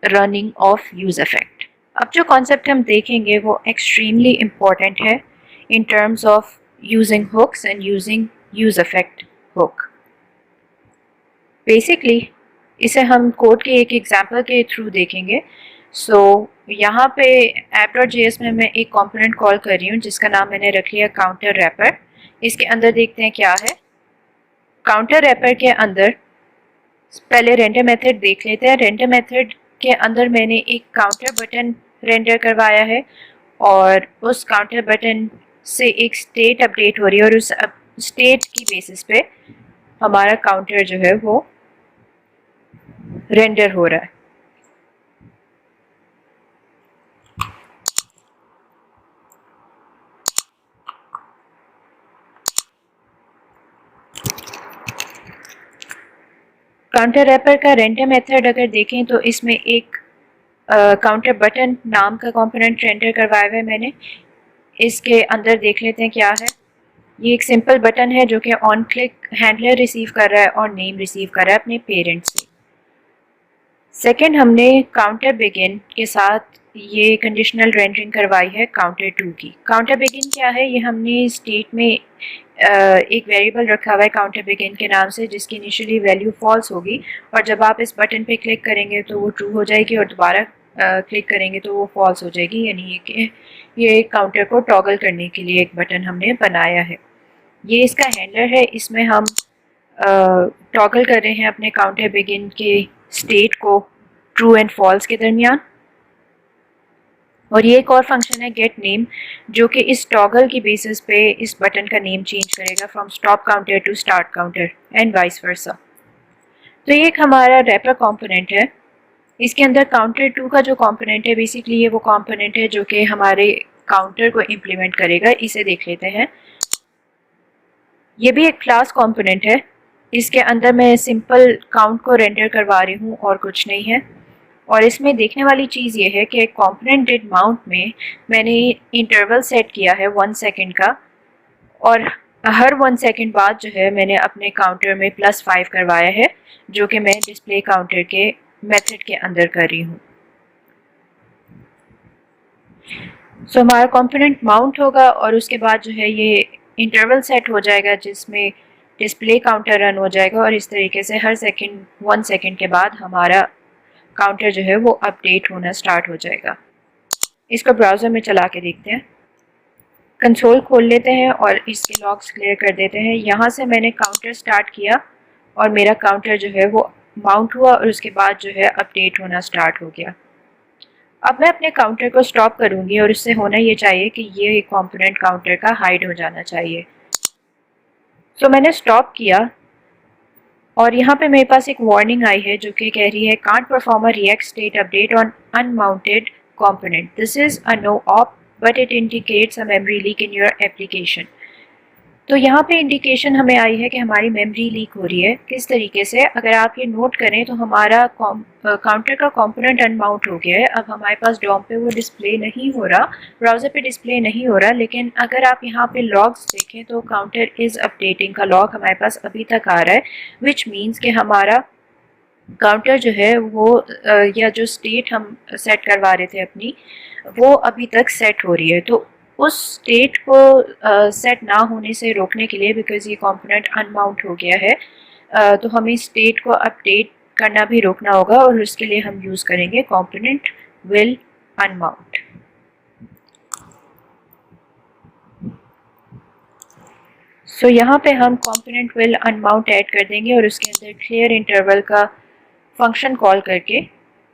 Speaker 1: running of use effect. अब जो कॉन्सेप्ट हम देखेंगे वो एक्सट्रीमली इम्पॉर्टेंट है in terms of using hooks and using use effect hook. Basically इसे हम कोड के एक एग्जाम्पल के थ्रू देखेंगे। यहाँ पे app.js में मैं एक कंपोनेंट कॉल कर रही हूँ जिसका नाम मैंने रख लिया काउंटर रैपर। इसके अंदर देखते हैं क्या है। काउंटर रैपर के अंदर पहले रेंडर मेथड देख लेते हैं। रेंडर मेथड के अंदर मैंने एक काउंटर बटन रेंडर करवाया है और उस काउंटर बटन से एक स्टेट अपडेट हो रही है और उस स्टेट की बेसिस पे हमारा काउंटर जो है वो रेंडर हो रहा है। काउंटर रैपर का रेंडर मेथड अगर देखें तो इसमें एक काउंटर बटन नाम का कंपोनेंट रेंडर करवाया हुआ है मैंने। इसके अंदर देख लेते हैं क्या है। ये एक सिंपल बटन है जो कि ऑन क्लिक हैंडलर रिसीव कर रहा है और नेम रिसीव कर रहा है अपने पेरेंट्स से। सेकंड, हमने काउंटर बिगिन के साथ ये कंडीशनल रेंडरिंग करवाई है काउंटर 2 की। काउंटर बिगिन क्या है, ये हमने स्टेट में एक वेरिएबल रखा हुआ है काउंटर बिगिन के नाम से जिसकी इनिशियली वैल्यू फॉल्स होगी और जब आप इस बटन पे क्लिक करेंगे तो वो ट्रू हो जाएगी और दोबारा क्लिक करेंगे तो वो फॉल्स हो जाएगी। यानी कि ये काउंटर को टॉगल करने के लिए एक बटन हमने बनाया है। ये इसका हैंडलर है, इसमें हम टॉगल कर रहे हैं अपने काउंटर बिगिन के स्टेट को ट्रू एंड फॉल्स के दरमियान। और ये एक और फंक्शन है गेट नेम जो कि इस टॉगल की बेसिस पे इस बटन का नेम चेंज करेगा from stop counter to start counter and vice versa. तो ये एक हमारा रैपर कंपोनेंट है। इसके अंदर काउंटर 2 का जो कंपोनेंट है बेसिकली ये वो कंपोनेंट है जो कि हमारे काउंटर को इम्प्लीमेंट करेगा। इसे देख लेते हैं। ये भी एक क्लास कंपोनेंट है। इसके अंदर मैं सिंपल काउंट को रेंडर करवा रही हूँ और कुछ नहीं है। और इसमें देखने वाली चीज़ ये है कि कंपोनेंट डिड माउंट में मैंने इंटरवल सेट किया है 1 सेकेंड का और हर 1 सेकेंड बाद जो है मैंने अपने काउंटर में +5 करवाया है जो कि मैं डिस्प्ले काउंटर के मेथड के अंदर कर रही हूँ। सो हमारा कंपोनेंट माउंट होगा और उसके बाद जो है ये इंटरवल सेट हो जाएगा जिसमें डिस्प्ले काउंटर रन हो जाएगा और इस तरीके से हर 1 सेकेंड के बाद हमारा काउंटर जो है वो अपडेट होना स्टार्ट हो जाएगा। इसको ब्राउज़र में चला के देखते हैं। कंसोल खोल लेते हैं और इसके लॉग्स क्लियर कर देते हैं। यहाँ से मैंने काउंटर स्टार्ट किया और मेरा काउंटर जो है वो माउंट हुआ और उसके बाद जो है अपडेट होना स्टार्ट हो गया। अब मैं अपने काउंटर को स्टॉप करूँगी और इससे होना ये चाहिए कि ये कंपोनेंट काउंटर का हाइड हो जाना चाहिए। तो मैंने स्टॉप किया और यहाँ पे मेरे पास एक वार्निंग आई है जो कि कह रही है can't perform a React state update on unmounted component, this is a no op but it indicates a memory leak in your application. तो यहाँ पे इंडिकेशन हमें आई है कि हमारी मेमोरी लीक हो रही है। किस तरीके से, अगर आप ये नोट करें तो हमारा काउंटर का कंपोनेंट अनमाउंट हो गया है। अब हमारे पास डॉम पे वो डिस्प्ले नहीं हो रहा, ब्राउज़र पे डिस्प्ले नहीं हो रहा, लेकिन अगर आप यहाँ पे लॉग्स देखें तो काउंटर इज़ अपडेटिंग का लॉग हमारे पास अभी तक आ रहा है, विच मीन्स कि हमारा काउंटर जो है वो या जो स्टेट हम सेट करवा रहे थे अपनी, वो अभी तक सेट हो रही है। तो उस स्टेट को सेट ना होने से रोकने के लिए, बिकॉज ये कंपोनेंट अनमाउंट हो गया है, तो हमें स्टेट को अपडेट करना भी रोकना होगा और उसके लिए हम यूज़ करेंगे कंपोनेंट विल अनमाउंट। सो यहाँ पे हम कंपोनेंट विल अनमाउंट ऐड कर देंगे और उसके अंदर क्लियर इंटरवल का फंक्शन कॉल करके,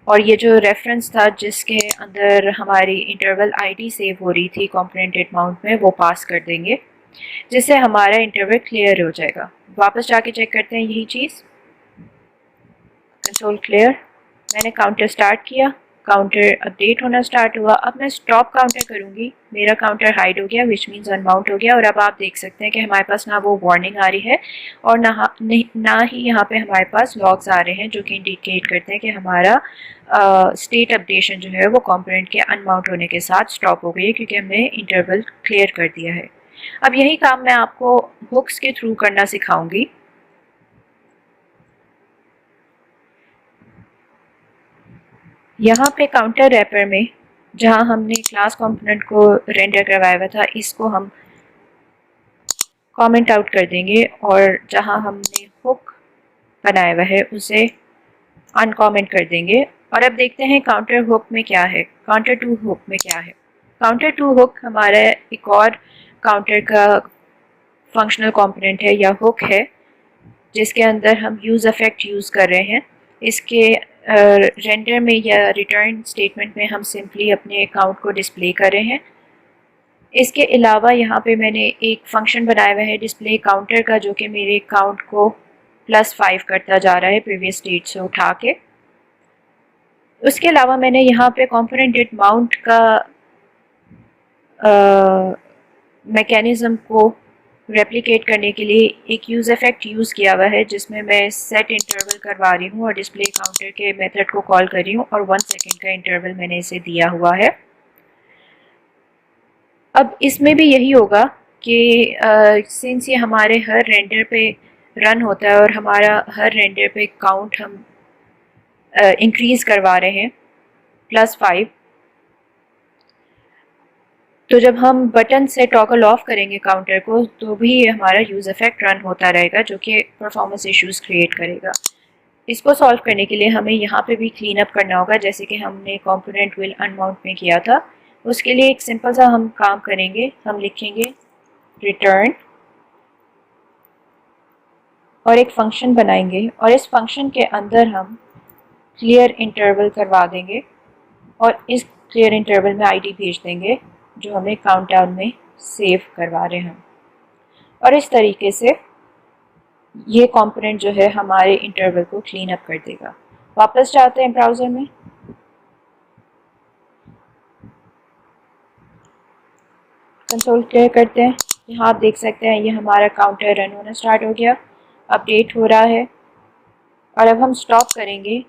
Speaker 1: और ये जो रेफरेंस था जिसके अंदर हमारी इंटरवल आईडी सेव हो रही थी कंपोनेंट माउंट में, वो पास कर देंगे, जिससे हमारा इंटरवल क्लियर हो जाएगा। वापस जाके चेक करते हैं यही चीज़। कंसोल क्लियर, मैंने काउंटर स्टार्ट किया, काउंटर अपडेट होना स्टार्ट हुआ। अब मैं स्टॉप काउंटर करूँगी, मेरा काउंटर हाइड हो गया विच मीन्स अनमाउंट हो गया। और अब आप देख सकते हैं कि हमारे पास ना वो वार्निंग आ रही है और ना ही यहाँ पे हमारे पास लॉग्स आ रहे हैं जो कि इंडिकेट करते हैं कि हमारा स्टेट अपडेशन जो है वो कंपोनेंट के अनमाउंट होने के साथ स्टॉप हो गई है, क्योंकि हमने इंटरवल क्लियर कर दिया है। अब यही काम मैं आपको हुक्स के थ्रू करना सिखाऊंगी। यहाँ पे काउंटर रैपर में जहाँ हमने क्लास कंपोनेंट को रेंडर करवाया हुआ था, इसको हम कमेंट आउट कर देंगे, और जहाँ हमने हुक बनाया हुआ है उसे अनकमेंट कर देंगे। और अब देखते हैं काउंटर हुक में क्या है, काउंटर टू हुक में क्या है। काउंटर टू हुक हमारा एक और काउंटर का फंक्शनल कंपोनेंट है या हुक है, जिसके अंदर हम यूज़ इफेक्ट यूज़ कर रहे हैं। इसके रेंडर में या रिटर्न स्टेटमेंट में हम सिंपली अपने अकाउंट को डिस्प्ले कर रहे हैं। इसके अलावा यहाँ पे मैंने एक फंक्शन बनाया हुआ है डिस्प्ले काउंटर का, जो कि मेरे अकाउंट को +5 करता जा रहा है प्रीवियस स्टेट से उठा के। उसके अलावा मैंने यहाँ पे कंपोनेंट डिट माउंट का मैकेनिज़्म को रेप्लिकेट करने के लिए एक यूज़ इफेक्ट यूज़ किया हुआ है, जिसमें मैं सेट इंटरवल करवा रही हूँ और डिस्प्ले काउंटर के मेथड को कॉल कर रही हूँ, और 1 सेकेंड का इंटरवल मैंने इसे दिया हुआ है। अब इसमें भी यही होगा कि सिंस ये हमारे हर रेंडर पे रन होता है और हमारा हर रेंडर पे काउंट हम इंक्रीज़ करवा रहे हैं +5, तो जब हम बटन से टॉगल ऑफ करेंगे काउंटर को तो भी हमारा यूज़ इफेक्ट रन होता रहेगा, जो कि परफॉर्मेंस इश्यूज़ क्रिएट करेगा। इसको सॉल्व करने के लिए हमें यहाँ पे भी क्लीन अप करना होगा, जैसे कि हमने कंपोनेंट विल अनमाउंट में किया था। उसके लिए एक सिंपल सा हम काम करेंगे, हम लिखेंगे रिटर्न और एक फंक्शन बनाएंगे, और इस फंक्शन के अंदर हम क्लियर इंटरवल करवा देंगे और इस क्लियर इंटरवल में आईडी भेज देंगे जो हमें काउंटडाउन में सेव करवा रहे हैं। और इस तरीके से ये कंपोनेंट जो है हमारे इंटरवल को क्लीन अप कर देगा। वापस जाते हैं ब्राउज़र में, कंसोल क्लियर करते हैं। यहाँ आप देख सकते हैं ये हमारा काउंटर रन होना स्टार्ट हो गया, अपडेट हो रहा है, और अब हम स्टॉप करेंगे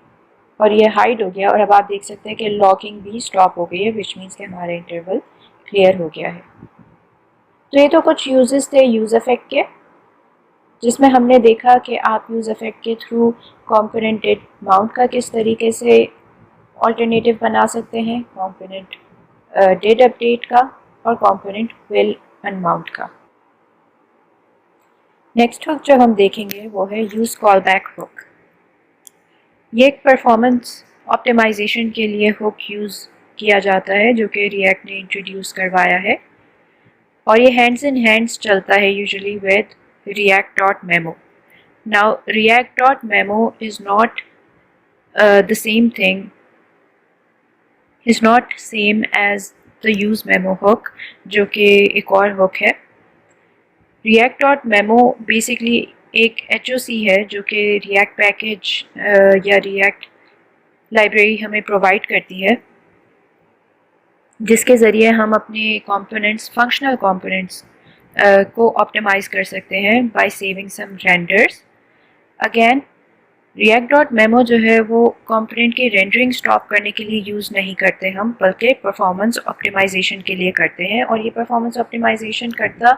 Speaker 1: और ये हाइड हो गया, और अब आप देख सकते हैं कि लॉगिंग भी स्टॉप हो गई है, विच मीन्स कि हमारा इंटरवल क्लियर हो गया है। तो ये तो कुछ यूजेस थे यूज़ इफेक्ट के, जिसमें हमने देखा कि आप यूज़ इफेक्ट के थ्रू कंपोनेंट डिट माउंट का किस तरीके से ऑल्टरनेटिव बना सकते हैं, कंपोनेंट डिड अपडेट का और कंपोनेंट विल अनमाउंट का। नेक्स्ट हुक जो हम देखेंगे वो है यूज़ कॉल बैक हुक। ये एक परफॉर्मेंस ऑप्टिमाइजेशन के लिए हुक यूज़ किया जाता है, जो कि रिएक्ट ने इंट्रोड्यूस करवाया है, और ये हैंड्स इन हैंड्स चलता है usually with react.memo. Now react.memo is not the same thing, is not same as the use memo hook, जो कि एक और हुक है। react.memo बेसिकली एक HOC है जो कि react पैकेज या react लाइब्रेरी हमें प्रोवाइड करती है, जिसके ज़रिए हम अपने कंपोनेंट्स, फंक्शनल कंपोनेंट्स को ऑप्टिमाइज़ कर सकते हैं बाय सेविंग सम रेंडर्स। अगेन react.memo जो है वो कंपोनेंट की रेंडरिंग स्टॉप करने के लिए यूज़ नहीं करते हम, बल्कि परफॉर्मेंस ऑप्टिमाइजेशन के लिए करते हैं, और ये परफॉर्मेंस ऑप्टिमाइजेशन करता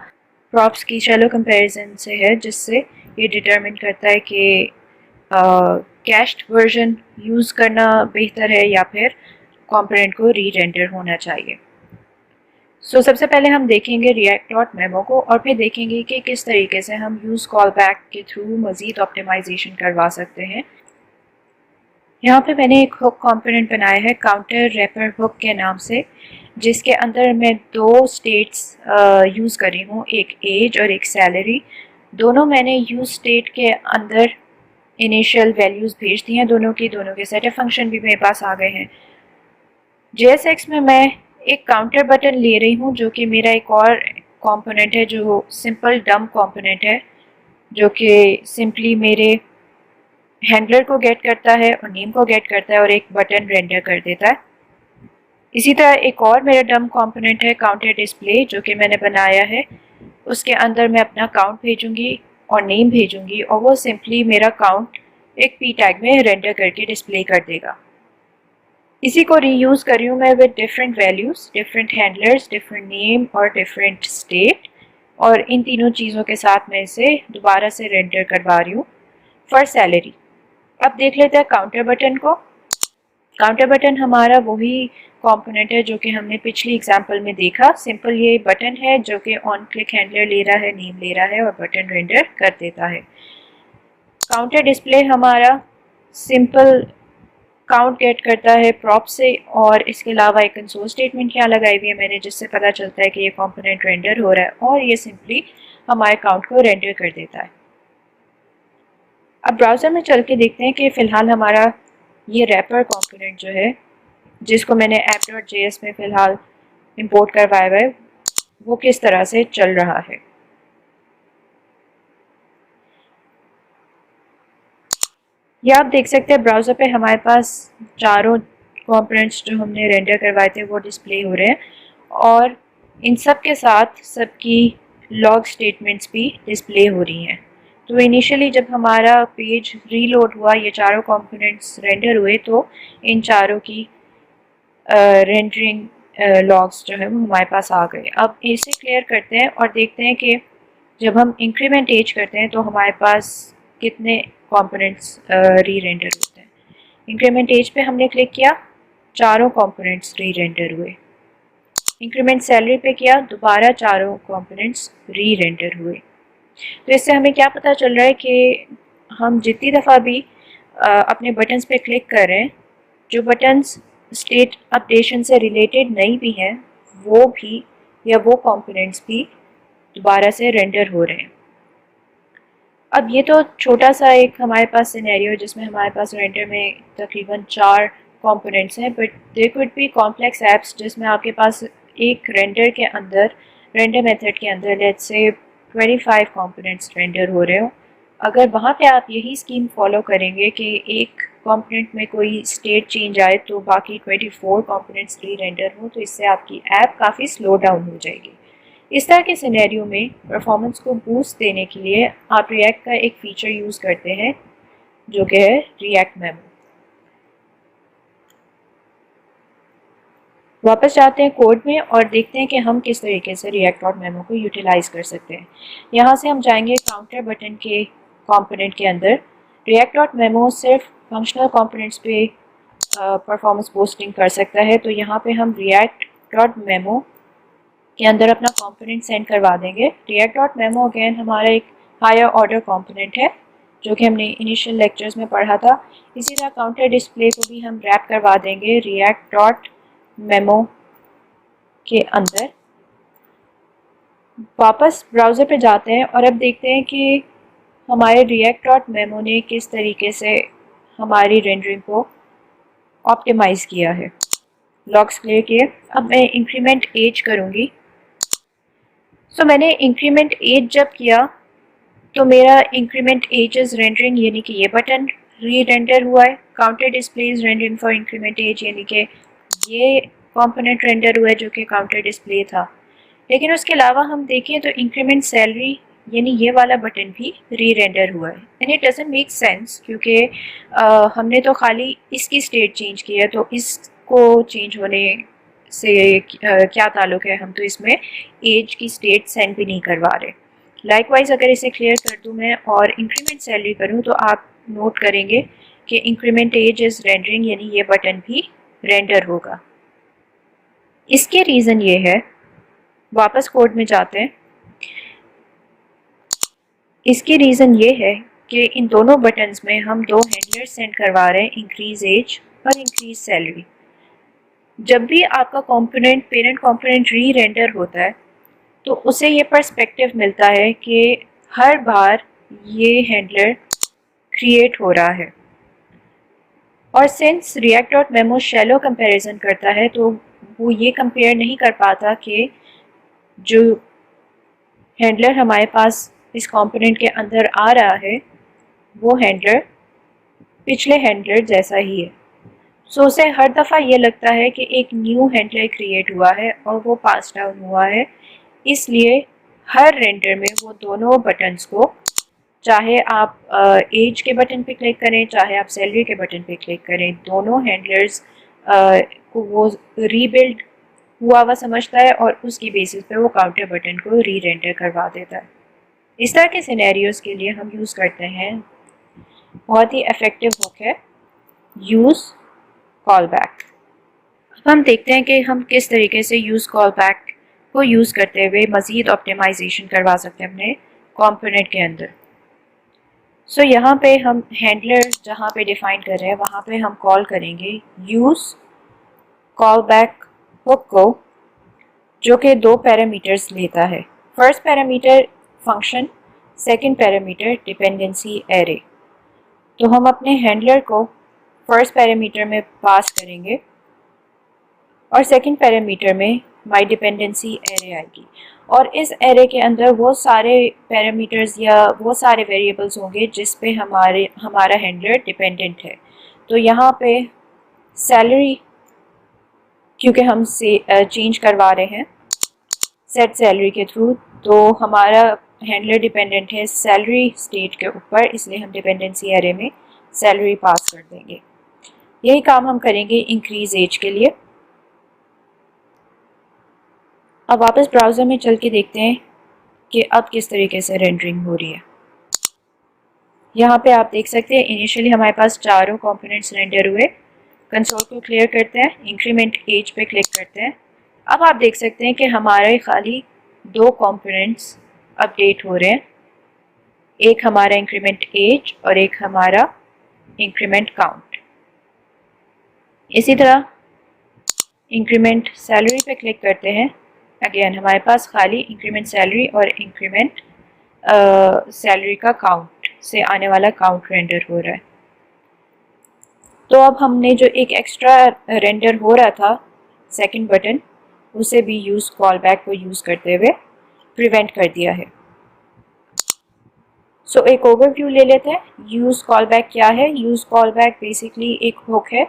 Speaker 1: प्रॉप्स की शैलो कंपैरिजन से है, जिससे ये डिटरमिन करता है कि कैश्ड वर्जन यूज़ करना बेहतर है या फिर कंपोनेंट को री रेंडर होना चाहिए। सबसे पहले हम देखेंगे react.memo को, और फिर देखेंगे कि किस तरीके से हम यूज़ कॉल बैक के थ्रू मज़ीद ऑप्टिमाइजेशन करवा सकते हैं। यहाँ पे मैंने एक हुक कंपोनेंट बनाया है काउंटर रैपर हुक के नाम से। जिसके अंदर मैं दो स्टेट्स यूज़ कर रही हूँ, एक एज और एक सैलरी। दोनों मैंने यूज स्टेट के अंदर इनिशियल वैल्यूज़ भेज दी हैं, दोनों के सेटअप फंक्शन भी मेरे पास आ गए हैं। JSX में मैं एक काउंटर बटन ले रही हूँ जो कि मेरा एक और कंपोनेंट है जो सिंपल डम्प कंपोनेंट है, जो कि सिंपली मेरे हैंडलर को गेट करता है और नेम को गेट करता है और एक बटन रेंडर कर देता है। इसी तरह एक और मेरा डम्प कंपोनेंट है काउंटर डिस्प्ले, जो कि मैंने बनाया है। उसके अंदर मैं अपना काउंट भेजूंगी और नेम भेजूंगी और वो सिंपली मेरा काउंट एक पी टैग में रेंडर करके डिस्प्ले कर देगा। इसी को रीयूज़ कर रही हूँ मैं with different values, different handlers, different name और डिफरेंट स्टेट, और इन तीनों चीज़ों के साथ मैं इसे दोबारा से रेंडर करवा रही हूँ फॉर सैलरी। अब देख लेते हैं काउंटर बटन को। काउंटर बटन हमारा वही कंपोनेंट है जो कि हमने पिछली एग्जांपल में देखा। सिंपल ये बटन है जो कि ऑन क्लिक हैंडलर ले रहा है, नेम ले रहा है और बटन रेंडर कर देता है। काउंटर डिस्प्ले हमारा सिंपल काउंट गेट करता है प्रॉप से, और इसके अलावा एक कंसोल स्टेटमेंट यहाँ लगाई हुई है मैंने, जिससे पता चलता है कि ये कंपोनेंट रेंडर हो रहा है और ये सिंपली हमारे काउंट को रेंडर कर देता है। अब ब्राउज़र में चल के देखते हैं कि फ़िलहाल हमारा ये रैपर कंपोनेंट जो है, जिसको मैंने app.js में फ़िलहाल इंपोर्ट करवाया हुआ है, वो किस तरह से चल रहा है। ये आप देख सकते हैं ब्राउज़र पे हमारे पास चारों कंपोनेंट्स जो हमने रेंडर करवाए थे वो डिस्प्ले हो रहे हैं, और इन सब के साथ सबकी लॉग स्टेटमेंट्स भी डिस्प्ले हो रही हैं। तो इनिशियली जब हमारा पेज रीलोड हुआ, ये चारों कंपोनेंट्स रेंडर हुए, तो इन चारों की रेंडरिंग लॉग्स जो है वो हमारे पास आ गए। अब इसे क्लियर करते हैं और देखते हैं कि जब हम इंक्रीमेंट एज करते हैं तो हमारे पास कितने कंपोनेंट्स री रेंडर होते हैं। इंक्रीमेंट एज पे हमने क्लिक किया, चारों कंपोनेंट्स री रेंडर हुए। इंक्रीमेंट सैलरी पे किया, दोबारा चारों कंपोनेंट्स री रेंडर हुए। तो इससे हमें क्या पता चल रहा है कि हम जितनी दफ़ा भी अपने बटन्स पे क्लिक कर रहे हैं, जो बटन्स स्टेट अपडेशन से रिलेटेड नहीं भी हैं, वो भी या वो कंपोनेंट्स भी दोबारा से रेंडर हो रहे हैं। अब ये तो छोटा सा एक हमारे पास सिनेरियो है जिसमें हमारे पास रेंडर में तकरीबन 4 कंपोनेंट्स हैं, but there could be complex apps जिसमें आपके पास एक रेंडर के अंदर, रेंडर मेथड के अंदर लेट्स से 25 कंपोनेंट्स रेंडर हो रहे हो। अगर वहाँ पे आप यही स्कीम फॉलो करेंगे कि एक कंपोनेंट में कोई स्टेट चेंज आए तो बाकी 24 कंपोनेंट्स री रेंडर हो, तो इससे आपकी ऐप काफ़ी स्लो डाउन हो जाएगी। इस तरह के सिनेरियो में परफॉर्मेंस को बूस्ट देने के लिए आप रिएक्ट का एक फीचर यूज़ करते हैं जो कि है रिएक्ट मेमो। वापस जाते हैं कोड में और देखते हैं कि हम किस तरीके से react.memo को यूटिलाइज कर सकते हैं। यहाँ से हम जाएंगे काउंटर बटन के कंपोनेंट के अंदर। react.memo सिर्फ फंक्शनल कंपोनेंट्स पे परफॉर्मेंस बूस्टिंग कर सकता है, तो यहाँ पे हम react.memo के अंदर अपना कंपोनेंट सेंड करवा देंगे। react.memo अगेन हमारा एक हायर ऑर्डर कंपोनेंट है जो कि हमने इनिशियल लेक्चर्स में पढ़ा था। इसी तरह काउंटर डिस्प्ले को भी हम रैप करवा देंगे react.memo के अंदर। वापस ब्राउज़र पे जाते हैं और अब देखते हैं कि हमारे react.memo ने किस तरीके से हमारी रेंडरिंग को ऑप्टिमाइज़ किया है। लॉग्स क्लियर किए। अब मैं इंक्रीमेंट एज करूँगी। सो मैंने इंक्रीमेंट एज जब किया तो मेरा इंक्रीमेंट एजेस रेंडरिंग यानी कि ये बटन री रेंडर हुआ है। Counter displays rendering for increment age यानी कि ये कंपोनेंट रेंडर हुआ है जो कि काउंटर डिस्प्ले था। लेकिन उसके अलावा हम देखें तो इंक्रीमेंट सैलरी यानी ये वाला बटन भी री रेंडर हुआ है। And it doesn't make sense क्योंकि हमने तो खाली इसकी स्टेट चेंज की है, तो इसको चेंज होने से क्या ताल्लुक़ है, हम तो इसमें एज की स्टेट सेंड भी नहीं करवा रहे। लाइकवाइज अगर इसे क्लियर कर दूँ मैं और इंक्रीमेंट सैलरी करूँ तो आप नोट करेंगे कि इंक्रीमेंट एज इज़ रेंडरिंग यानी ये बटन भी रेंडर होगा। इसके रीज़न ये है, वापस कोड में जाते हैं। इसकी रीज़न ये है कि इन दोनों बटन्स में हम दो हैंडलर सेंड करवा रहे हैं, इंक्रीज एज और इंक्रीज सैलरी। जब भी आपका कंपोनेंट पेरेंट कंपोनेंट री रेंडर होता है तो उसे ये पर्सपेक्टिव मिलता है कि हर बार ये हैंडलर क्रिएट हो रहा है। और since react dot memo shallow comparison करता है तो वो ये कंपेयर नहीं कर पाता कि जो हैंडलर हमारे पास इस कंपोनेंट के अंदर आ रहा है वो हैंडलर पिछले हैंडलर जैसा ही है। सो उसे हर दफ़ा ये लगता है कि एक न्यू हैंडलर क्रिएट हुआ है और वो पास डाउन हुआ है, इसलिए हर रेंडर में वो दोनों बटन्स को, चाहे आप एज के बटन पे क्लिक करें चाहे आप सैलरी के बटन पे क्लिक करें, दोनों हैंडलर्स को वो रीबिल्ड हुआ हुआ समझता है और उसकी बेसिस पे वो काउंटर बटन को री रेंडर करवा देता है। इस तरह के सिनेरियोज के लिए हम यूज़ करते हैं, बहुत ही इफेक्टिव हुक है, यूज़ कॉल बैक। अब हम देखते हैं कि हम किस तरीके से यूज़ कॉल बैक को यूज़ करते हुए मज़ीद ऑप्टिमाइजेशन करवा सकते हैं अपने कंपोनेंट के अंदर। सो यहाँ पे हम हैंडलर जहाँ पे डिफाइन कर रहे हैं वहाँ पे हम कॉल करेंगे यूज़ कॉल बैक हुक को, जो कि 2 पैरामीटर्स लेता है। First parameter function, second parameter dependency array. तो हम अपने हैंडलर को फर्स्ट पैरामीटर में पास करेंगे और सेकंड पैरामीटर में माई डिपेंडेंसी एरे आएगी और इस एरे के अंदर वो सारे पैरामीटर्स या वो सारे वेरिएबल्स होंगे जिस पे हमारा हैंडलर डिपेंडेंट है। तो यहाँ पे सैलरी, क्योंकि हम से चेंज करवा रहे हैं सेट सैलरी के थ्रू, तो हमारा हैंडलर डिपेंडेंट है सैलरी स्टेट के ऊपर, इसलिए हम डिपेंडेंसी एरे में सैलरी पास कर देंगे। यही काम हम करेंगे इंक्रीज एज के लिए। अब वापस ब्राउज़र में चल के देखते हैं कि अब किस तरीके से रेंडरिंग हो रही है। यहाँ पे आप देख सकते हैं इनिशियली हमारे पास चारों कंपोनेंट्स रेंडर हुए। कंसोल को क्लियर करते हैं, इंक्रीमेंट एज पे क्लिक करते हैं। अब आप देख सकते हैं कि हमारे खाली 2 कंपोनेंट्स अपडेट हो रहे हैं, एक हमारा इंक्रीमेंट एज और एक हमारा इंक्रीमेंट काउंट। इसी तरह इंक्रीमेंट सैलरी पे क्लिक करते हैं, अगेन हमारे पास खाली इंक्रीमेंट सैलरी और इंक्रीमेंट सैलरी का काउंट से आने वाला काउंट रेंडर हो रहा है। तो अब हमने जो एक एक्स्ट्रा रेंडर हो रहा था सेकंड बटन, उसे भी यूज़ कॉल बैक को यूज़ करते हुए प्रिवेंट कर दिया है। सो एक ओवरव्यू ले लेते हैं। यूज़ कॉल बैक क्या है? यूज़ कॉल बैक बेसिकली एक हुक है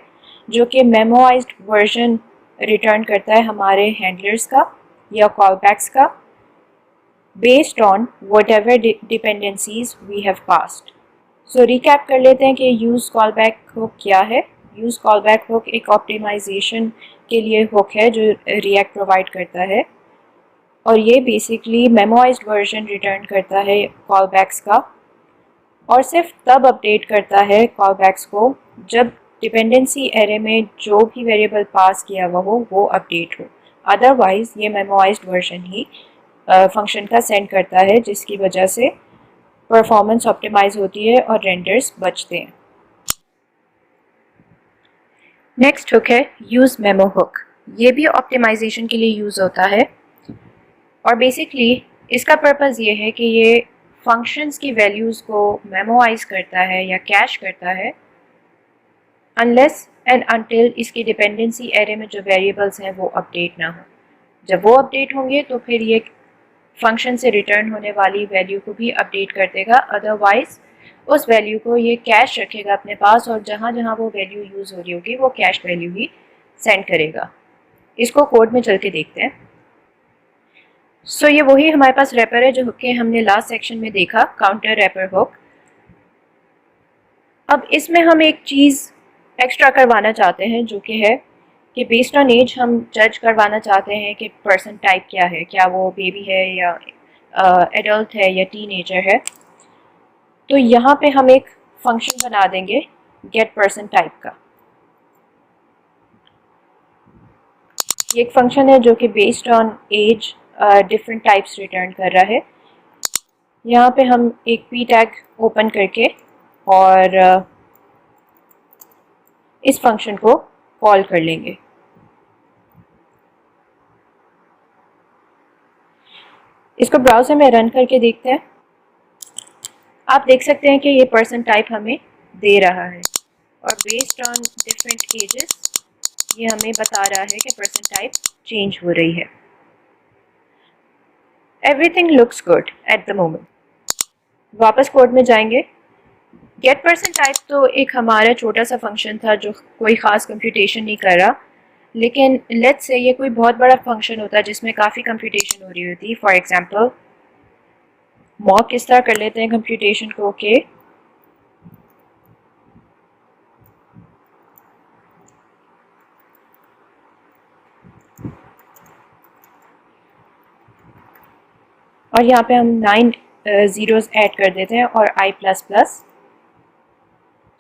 Speaker 1: जो कि मेमोइज्ड वर्जन रिटर्न करता है हमारे हैंडलर्स का या कॉल बैक्स का, based on whatever dependencies we have passed. So recap कर लेते हैं कि यूज़ कॉल बैक हुक क्या है। यूज़ कॉल बैक हुक एक ऑप्टिमाइजेशन के लिए हुक है जो रिएक्ट प्रोवाइड करता है और ये बेसिकली मेमोइज्ड वर्जन रिटर्न करता है कॉल बैक्स का और सिर्फ तब अपडेट करता है कॉल बैक्स को जब डिपेंडेंसी एरे में जो भी वेरिएबल पास किया हुआ हो वो अपडेट हो। अदरवाइज ये मेमोइज्ड वर्जन ही फंक्शन का सेंड करता है, जिसकी वजह से परफॉर्मेंस ऑप्टिमाइज होती है और रेंडर्स बचते हैं। नेक्स्ट हुक है यूज़ मेमो हुक। ये भी ऑप्टिमाइजेशन के लिए यूज़ होता है और बेसिकली इसका पर्पज़ ये है कि ये फंक्शंस की वैल्यूज़ को मेमोइज करता है या कैश करता है अनलेस एंड अनटिल इसकी डिपेंडेंसी एरे में जो वेरिएबल्स हैं वो अपडेट ना हो। जब वो अपडेट होंगे तो फिर ये फंक्शन से रिटर्न होने वाली वैल्यू को भी अपडेट कर देगा, अदरवाइज उस वैल्यू को ये कैश रखेगा अपने पास और जहाँ जहाँ वो वैल्यू यूज़ हो रही होगी वो कैश वैल्यू ही सेंड करेगा। इसको कोड में चल के देखते हैं। सो ये वही हमारे पास रैपर है जो हुक हमने लास्ट सेक्शन में देखा, काउंटर रैपर हुक। अब इसमें हम एक चीज़ एक्स्ट्रा करवाना चाहते हैं जो कि है कि बेस्ड ऑन एज हम जज करवाना चाहते हैं कि पर्सन टाइप क्या है, क्या वो बेबी है या एडल्ट है या टीनेजर है। तो यहाँ पे हम एक फंक्शन बना देंगे गेट पर्सन टाइप का। ये एक फंक्शन है जो कि based on age different types return कर रहा है। यहाँ पे हम एक पी टैग ओपन करके और इस फंक्शन को कॉल कर लेंगे। इसको ब्राउज़र में रन करके देखते हैं। आप देख सकते हैं कि ये पर्सन टाइप हमें दे रहा है और बेस्ड ऑन डिफरेंट एजेस ये हमें बता रहा है कि पर्सन टाइप चेंज हो रही है। Everything looks good at the moment. वापस कोड में जाएंगे। गेट पर्सन टाइप तो एक हमारा छोटा सा फंक्शन था जो कोई ख़ास कंप्यूटेशन नहीं कर रहा, लेकिन लेट्स से ये कोई बहुत बड़ा फंक्शन होता है जिसमें काफ़ी कंप्यूटेशन हो रही होती। फॉर एग्जांपल मॉक किस तरह कर लेते हैं कंप्यूटेशन को के और यहाँ पे हम 9 ज़ीरोज़ ऐड कर देते हैं और i प्लस प्लस।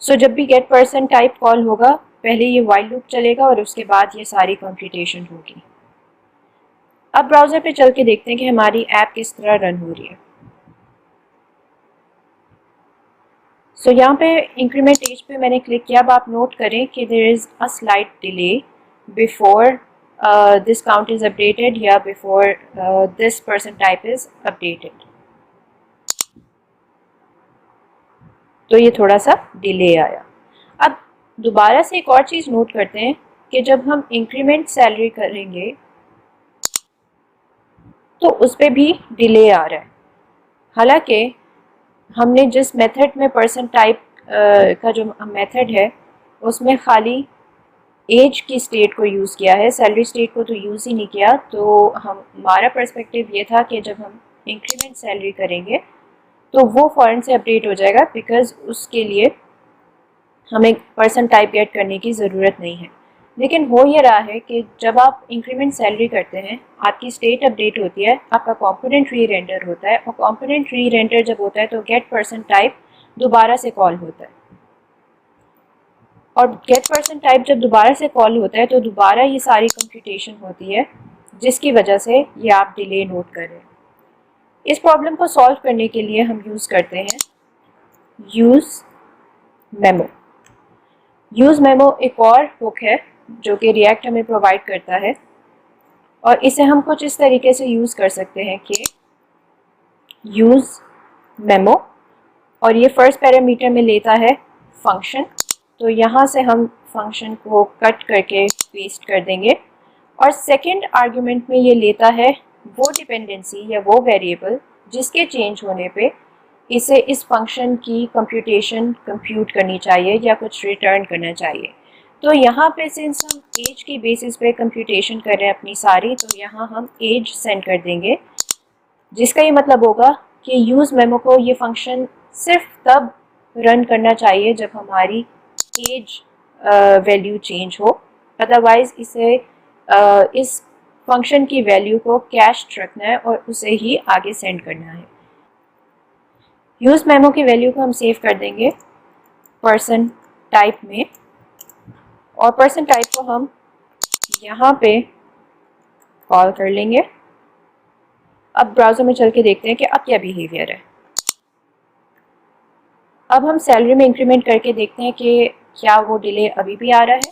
Speaker 1: सो जब भी गेट पर्सन टाइप कॉल होगा पहले ये वाइल लूप चलेगा और उसके बाद ये सारी कंप्यूटेशन होगी। अब ब्राउज़र पे चल के देखते हैं कि हमारी ऐप किस तरह रन हो रही है। सो यहाँ पे इंक्रीमेंट एज पे मैंने क्लिक किया। अब आप नोट करें कि there is a slight delay before this count is updated या before this person type is updated. तो ये थोड़ा सा डिले आया। अब दोबारा से एक और चीज़ नोट करते हैं कि जब हम इंक्रीमेंट सैलरी करेंगे तो उस पर भी डिले आ रहा है। हालांकि हमने जिस मेथड में पर्सन टाइप का जो मेथड है उसमें खाली एज की स्टेट को यूज़ किया है, सैलरी स्टेट को तो यूज़ ही नहीं किया। तो हमारा पर्सपेक्टिव ये था कि जब हम इंक्रीमेंट सैलरी करेंगे तो वो फ़ौरन से अपडेट हो जाएगा, बिकॉज़ उसके लिए हमें पर्सन टाइप गेट करने की ज़रूरत नहीं है। लेकिन हो ये रहा है कि जब आप इंक्रीमेंट सैलरी करते हैं आपकी स्टेट अपडेट होती है, आपका कंपोनेंट री रेंडर होता है और कंपोनेंट री रेंडर जब होता है तो गेट पर्सन टाइप दोबारा से कॉल होता है और गेट पर्सन टाइप जब दोबारा से कॉल होता है तो दोबारा ये सारी कंप्यूटेशन होती है, जिसकी वजह से ये आप डिले नोट कर रहे हैं। इस प्रॉब्लम को सॉल्व करने के लिए हम यूज़ करते हैं यूज़ मेमो। यूज़ मेमो एक और हुक है जो कि रिएक्ट हमें प्रोवाइड करता है और इसे हम कुछ इस तरीके से यूज़ कर सकते हैं कि यूज़ मेमो और ये फर्स्ट पैरामीटर में लेता है फंक्शन। तो यहाँ से हम फंक्शन को कट करके पेस्ट कर देंगे और सेकंड आर्गुमेंट में ये लेता है वो डिपेंडेंसी या वो वेरिएबल जिसके चेंज होने पे इसे इस फंक्शन की कंप्यूटेशन कंप्यूट करनी चाहिए या कुछ रिटर्न करना चाहिए। तो यहाँ पे सिंस हम एज की बेसिस पे कंप्यूटेशन कर रहे हैं अपनी सारी, तो यहाँ हम एज सेंड कर देंगे, जिसका ये मतलब होगा कि यूज़ मेमो को ये फंक्शन सिर्फ तब रन करना चाहिए जब हमारी एज वैल्यू चेंज हो, अदरवाइज़ इसे इस फंक्शन की वैल्यू को कैश्ड रखना है और उसे ही आगे सेंड करना है। यूज़ मेमो की वैल्यू को हम सेव कर देंगे पर्सन टाइप में और पर्सन टाइप को हम यहाँ पे कॉल कर लेंगे। अब ब्राउज़र में चल के देखते हैं कि अब क्या बिहेवियर है। अब हम सैलरी में इंक्रीमेंट करके देखते हैं कि क्या वो डिले अभी भी आ रहा है।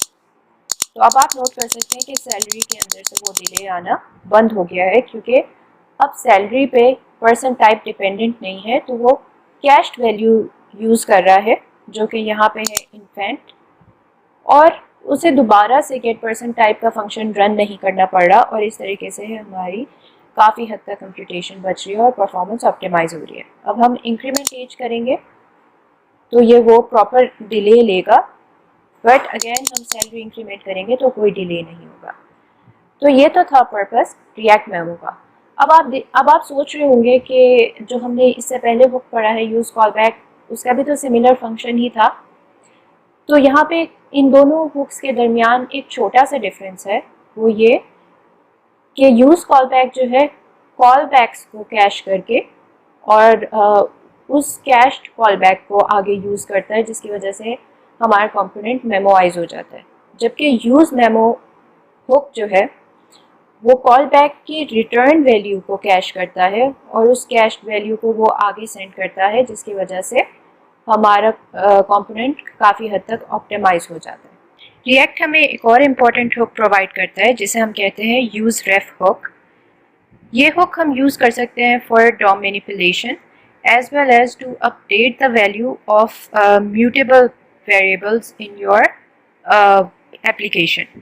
Speaker 1: तो अब आप नोट कर सकते हैं कि सैलरी के अंदर से वो डिले आना बंद हो गया है, क्योंकि अब सैलरी पे पर्सन टाइप डिपेंडेंट नहीं है, तो वो कैश्ड वैल्यू यूज़ कर रहा है जो कि यहाँ पे है इन्फेंट, और उसे दोबारा से गेट पर्सन टाइप का फंक्शन रन नहीं करना पड़ रहा और इस तरीके से हमारी काफ़ी हद तक कंप्यूटेशन बच रही है और परफॉर्मेंस ऑप्टिमाइज़ हो रही है। अब हम इंक्रीमेंट एज करेंगे तो ये वो प्रॉपर डिले लेगा, बट अगेन हम सैलरी इंक्रीमेंट करेंगे तो कोई डिले नहीं होगा। तो ये तो था पर्पस रिएक्ट मेमो का। अब आप सोच रहे होंगे कि जो हमने इससे पहले बुक पढ़ा है यूज़ कॉल बैक, उसका भी तो सिमिलर फंक्शन ही था। तो यहाँ पे इन दोनों हुक्स के दरमियान एक छोटा सा डिफरेंस है, वो ये कि यूज़ कॉल बैक जो है कॉल बैक्स को कैश करके और उस कैश्ड कॉल बैक को आगे यूज़ करता है, जिसकी वजह से हमारा कंपोनेंट मेमोआइज हो जाता है। जबकि यूज़ मेमो हुक जो है वो कॉल बैक की रिटर्न वैल्यू को कैश करता है और उस कैश्ड वैल्यू को वो आगे सेंड करता है, जिसकी वजह से हमारा कंपोनेंट काफ़ी हद तक ऑप्टिमाइज हो जाता है। रिएक्ट हमें एक और इम्पॉर्टेंट हुक प्रोवाइड करता है जिसे हम कहते हैं यूज़ रेफ हुक। ये हुक हम यूज़ कर सकते हैं for DOM manipulation as well as to update the value of mutable variables in your application.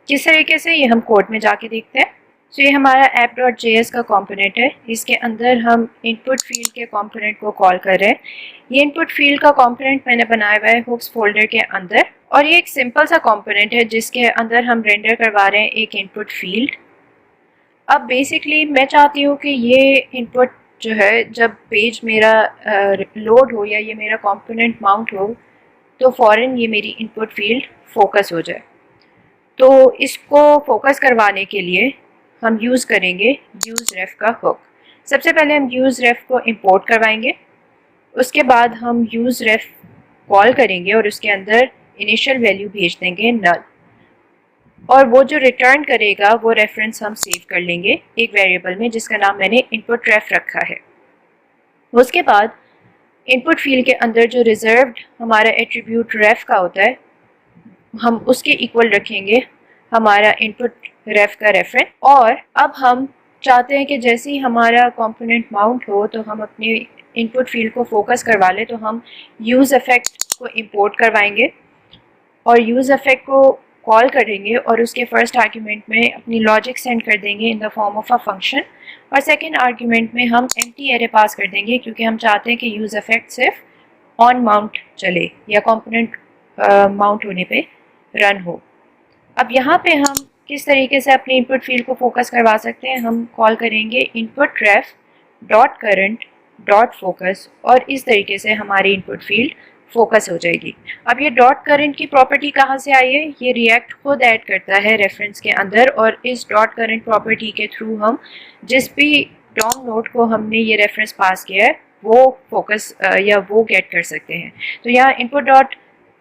Speaker 1: किस तरीके से, ये हम कोड में जाके देखते हैं। तो ये हमारा app.js का कंपोनेंट है, इसके अंदर हम इनपुट फील्ड के कंपोनेंट को कॉल कर रहे हैं। ये इनपुट फील्ड का कंपोनेंट मैंने बनाया हुआ है हुक्स फोल्डर के अंदर, और ये एक सिंपल सा कंपोनेंट है जिसके अंदर हम रेंडर करवा रहे हैं एक इनपुट फील्ड। अब बेसिकली मैं चाहती हूँ कि ये इनपुट जो है जब पेज मेरा लोड हो या ये मेरा कंपोनेंट माउंट हो तो फ़ौरन ये मेरी इनपुट फील्ड फोकस हो जाए। तो इसको फोकस करवाने के लिए हम यूज़ करेंगे useRef का हुक। सबसे पहले हम useRef को इंपोर्ट करवाएंगे, उसके बाद हम useRef कॉल करेंगे और उसके अंदर इनिशियल वैल्यू भेज देंगे नल, और वो जो रिटर्न करेगा वो रेफरेंस हम सेव कर लेंगे एक वेरिएबल में जिसका नाम मैंने इनपुट रेफ रखा है। उसके बाद इनपुट फील्ड के अंदर जो रिजर्व्ड हमारा एट्रीब्यूट रेफ का होता है हम उसके इक्वल रखेंगे हमारा इनपुट रेफ का रेफरेंस। और अब हम चाहते हैं कि जैसे ही हमारा कंपोनेंट माउंट हो तो हम अपने इनपुट फील्ड को फोकस करवा लें, तो हम यूज़ इफेक्ट को इंपोर्ट करवाएंगे और यूज़ इफेक्ट को कॉल करेंगे और उसके फर्स्ट आर्ग्यूमेंट में अपनी लॉजिक सेंड कर देंगे in the form of a function, और सेकेंड आर्ग्यूमेंट में हम एम्प्टी एरे पास कर देंगे क्योंकि हम चाहते हैं कि यूज़ इफेक्ट सिर्फ ऑन माउंट चले या कंपोनेंट माउंट होने पे रन हो। अब यहाँ पे हम किस तरीके से अपने इनपुट फील्ड को फोकस करवा सकते हैं, हम कॉल करेंगे इनपुट रेफ डॉट करंट डॉट फोकस, और इस तरीके से हमारी इनपुट फील्ड फोकस हो जाएगी। अब ये डॉट करंट की प्रॉपर्टी कहाँ से आई है, ये रिएक्ट खुद ऐड करता है रेफरेंस के अंदर, और इस डॉट करंट प्रॉपर्टी के थ्रू हम जिस भी डॉम नोड को हमने ये रेफरेंस पास किया है वो फोकस या वो गेट कर सकते हैं। तो यहाँ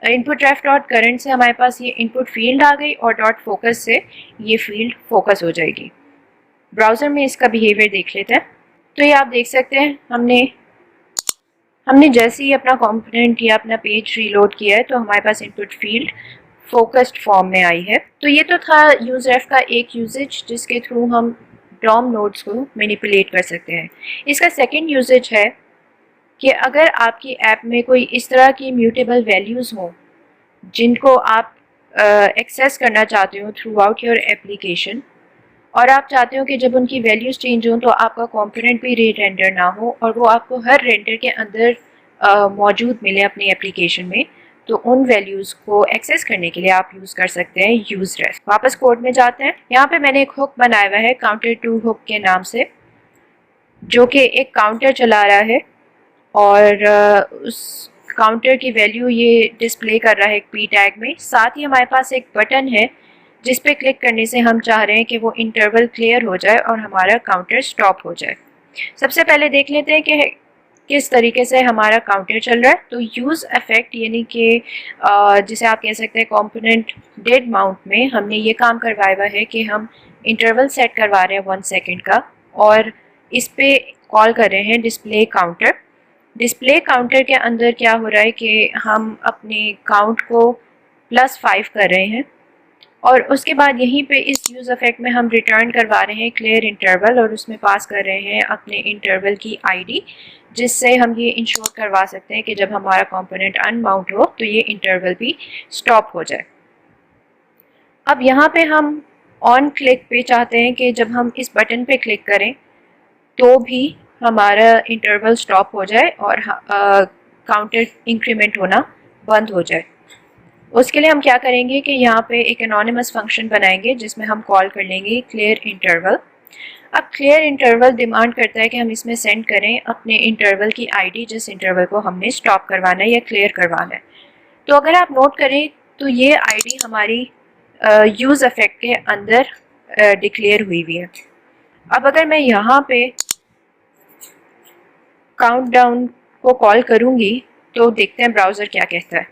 Speaker 1: इनपुट रेफ डॉट करंट से हमारे पास ये इनपुट फील्ड आ गई और डॉट फोकस से ये फील्ड फोकस हो जाएगी। ब्राउज़र में इसका बिहेवियर देख लेते हैं। तो ये आप देख सकते हैं हमने जैसे ही अपना कंपोनेंट या अपना पेज रीलोड किया है तो हमारे पास इनपुट फील्ड फोकस्ड फॉर्म में आई है। तो ये तो था यूज़रेफ का एक यूजेज जिसके थ्रू हम डॉम नोड्स को मैनिपुलेट कर सकते हैं। इसका सेकंड यूजेज है कि अगर आपकी ऐप में कोई इस तरह की म्यूटेबल वैल्यूज़ हों जिनको आप एक्सेस करना चाहते हो थ्रू आउट योर एप्लीकेशन, और आप चाहते हो कि जब उनकी वैल्यूज़ चेंज हों तो आपका कंपोनेंट भी री रेंडर ना हो और वो आपको हर रेंडर के अंदर मौजूद मिले अपनी एप्लीकेशन में, तो उन वैल्यूज़ को एक्सेस करने के लिए आप यूज़ कर सकते हैं यूज़रेफ। वापस कोड में जाते हैं। यहाँ पे मैंने एक हुक बनाया हुआ है काउंटर टू हुक के नाम से, जो कि एक काउंटर चला रहा है और उस काउंटर की वैल्यू ये डिस्प्ले कर रहा है एक पी टैग में। साथ ही हमारे पास एक बटन है जिस पे क्लिक करने से हम चाह रहे हैं कि वो इंटरवल क्लियर हो जाए और हमारा काउंटर स्टॉप हो जाए। सबसे पहले देख लेते हैं कि किस तरीके से हमारा काउंटर चल रहा है। तो यूज़ इफेक्ट यानी कि जिसे आप कह सकते हैं कंपोनेंट डेड माउंट में हमने ये काम करवाया हुआ है कि हम इंटरवल सेट करवा रहे हैं 1 सेकेंड का, और इस पे कॉल कर रहे हैं डिस्प्ले काउंटर। डिस्प्ले काउंटर के अंदर क्या हो रहा है कि हम अपने काउंट को +5 कर रहे हैं, और उसके बाद यहीं पे इस यूज़ इफेक्ट में हम रिटर्न करवा रहे हैं क्लियर इंटरवल, और उसमें पास कर रहे हैं अपने इंटरवल की आईडी, जिससे हम ये इंश्योर करवा सकते हैं कि जब हमारा कंपोनेंट अनमाउंट हो तो ये इंटरवल भी स्टॉप हो जाए। अब यहाँ पे हम ऑन क्लिक पे चाहते हैं कि जब हम इस बटन पे क्लिक करें तो भी हमारा इंटरवल स्टॉप हो जाए और काउंटर इंक्रीमेंट होना बंद हो जाए। उसके लिए हम क्या करेंगे कि यहाँ पे एक एनोनिमस फंक्शन बनाएंगे जिसमें हम कॉल कर लेंगे क्लियर इंटरवल। अब क्लियर इंटरवल डिमांड करता है कि हम इसमें सेंड करें अपने इंटरवल की आईडी जिस इंटरवल को हमने स्टॉप करवाना है या क्लियर करवाना है। तो अगर आप नोट करें तो ये आईडी हमारी यूज़ इफेक्ट के अंदर डिक्लेयर हुई हुई है। अब अगर मैं यहाँ पे काउंटडाउन को कॉल करूँगी तो देखते हैं ब्राउज़र क्या कहता है।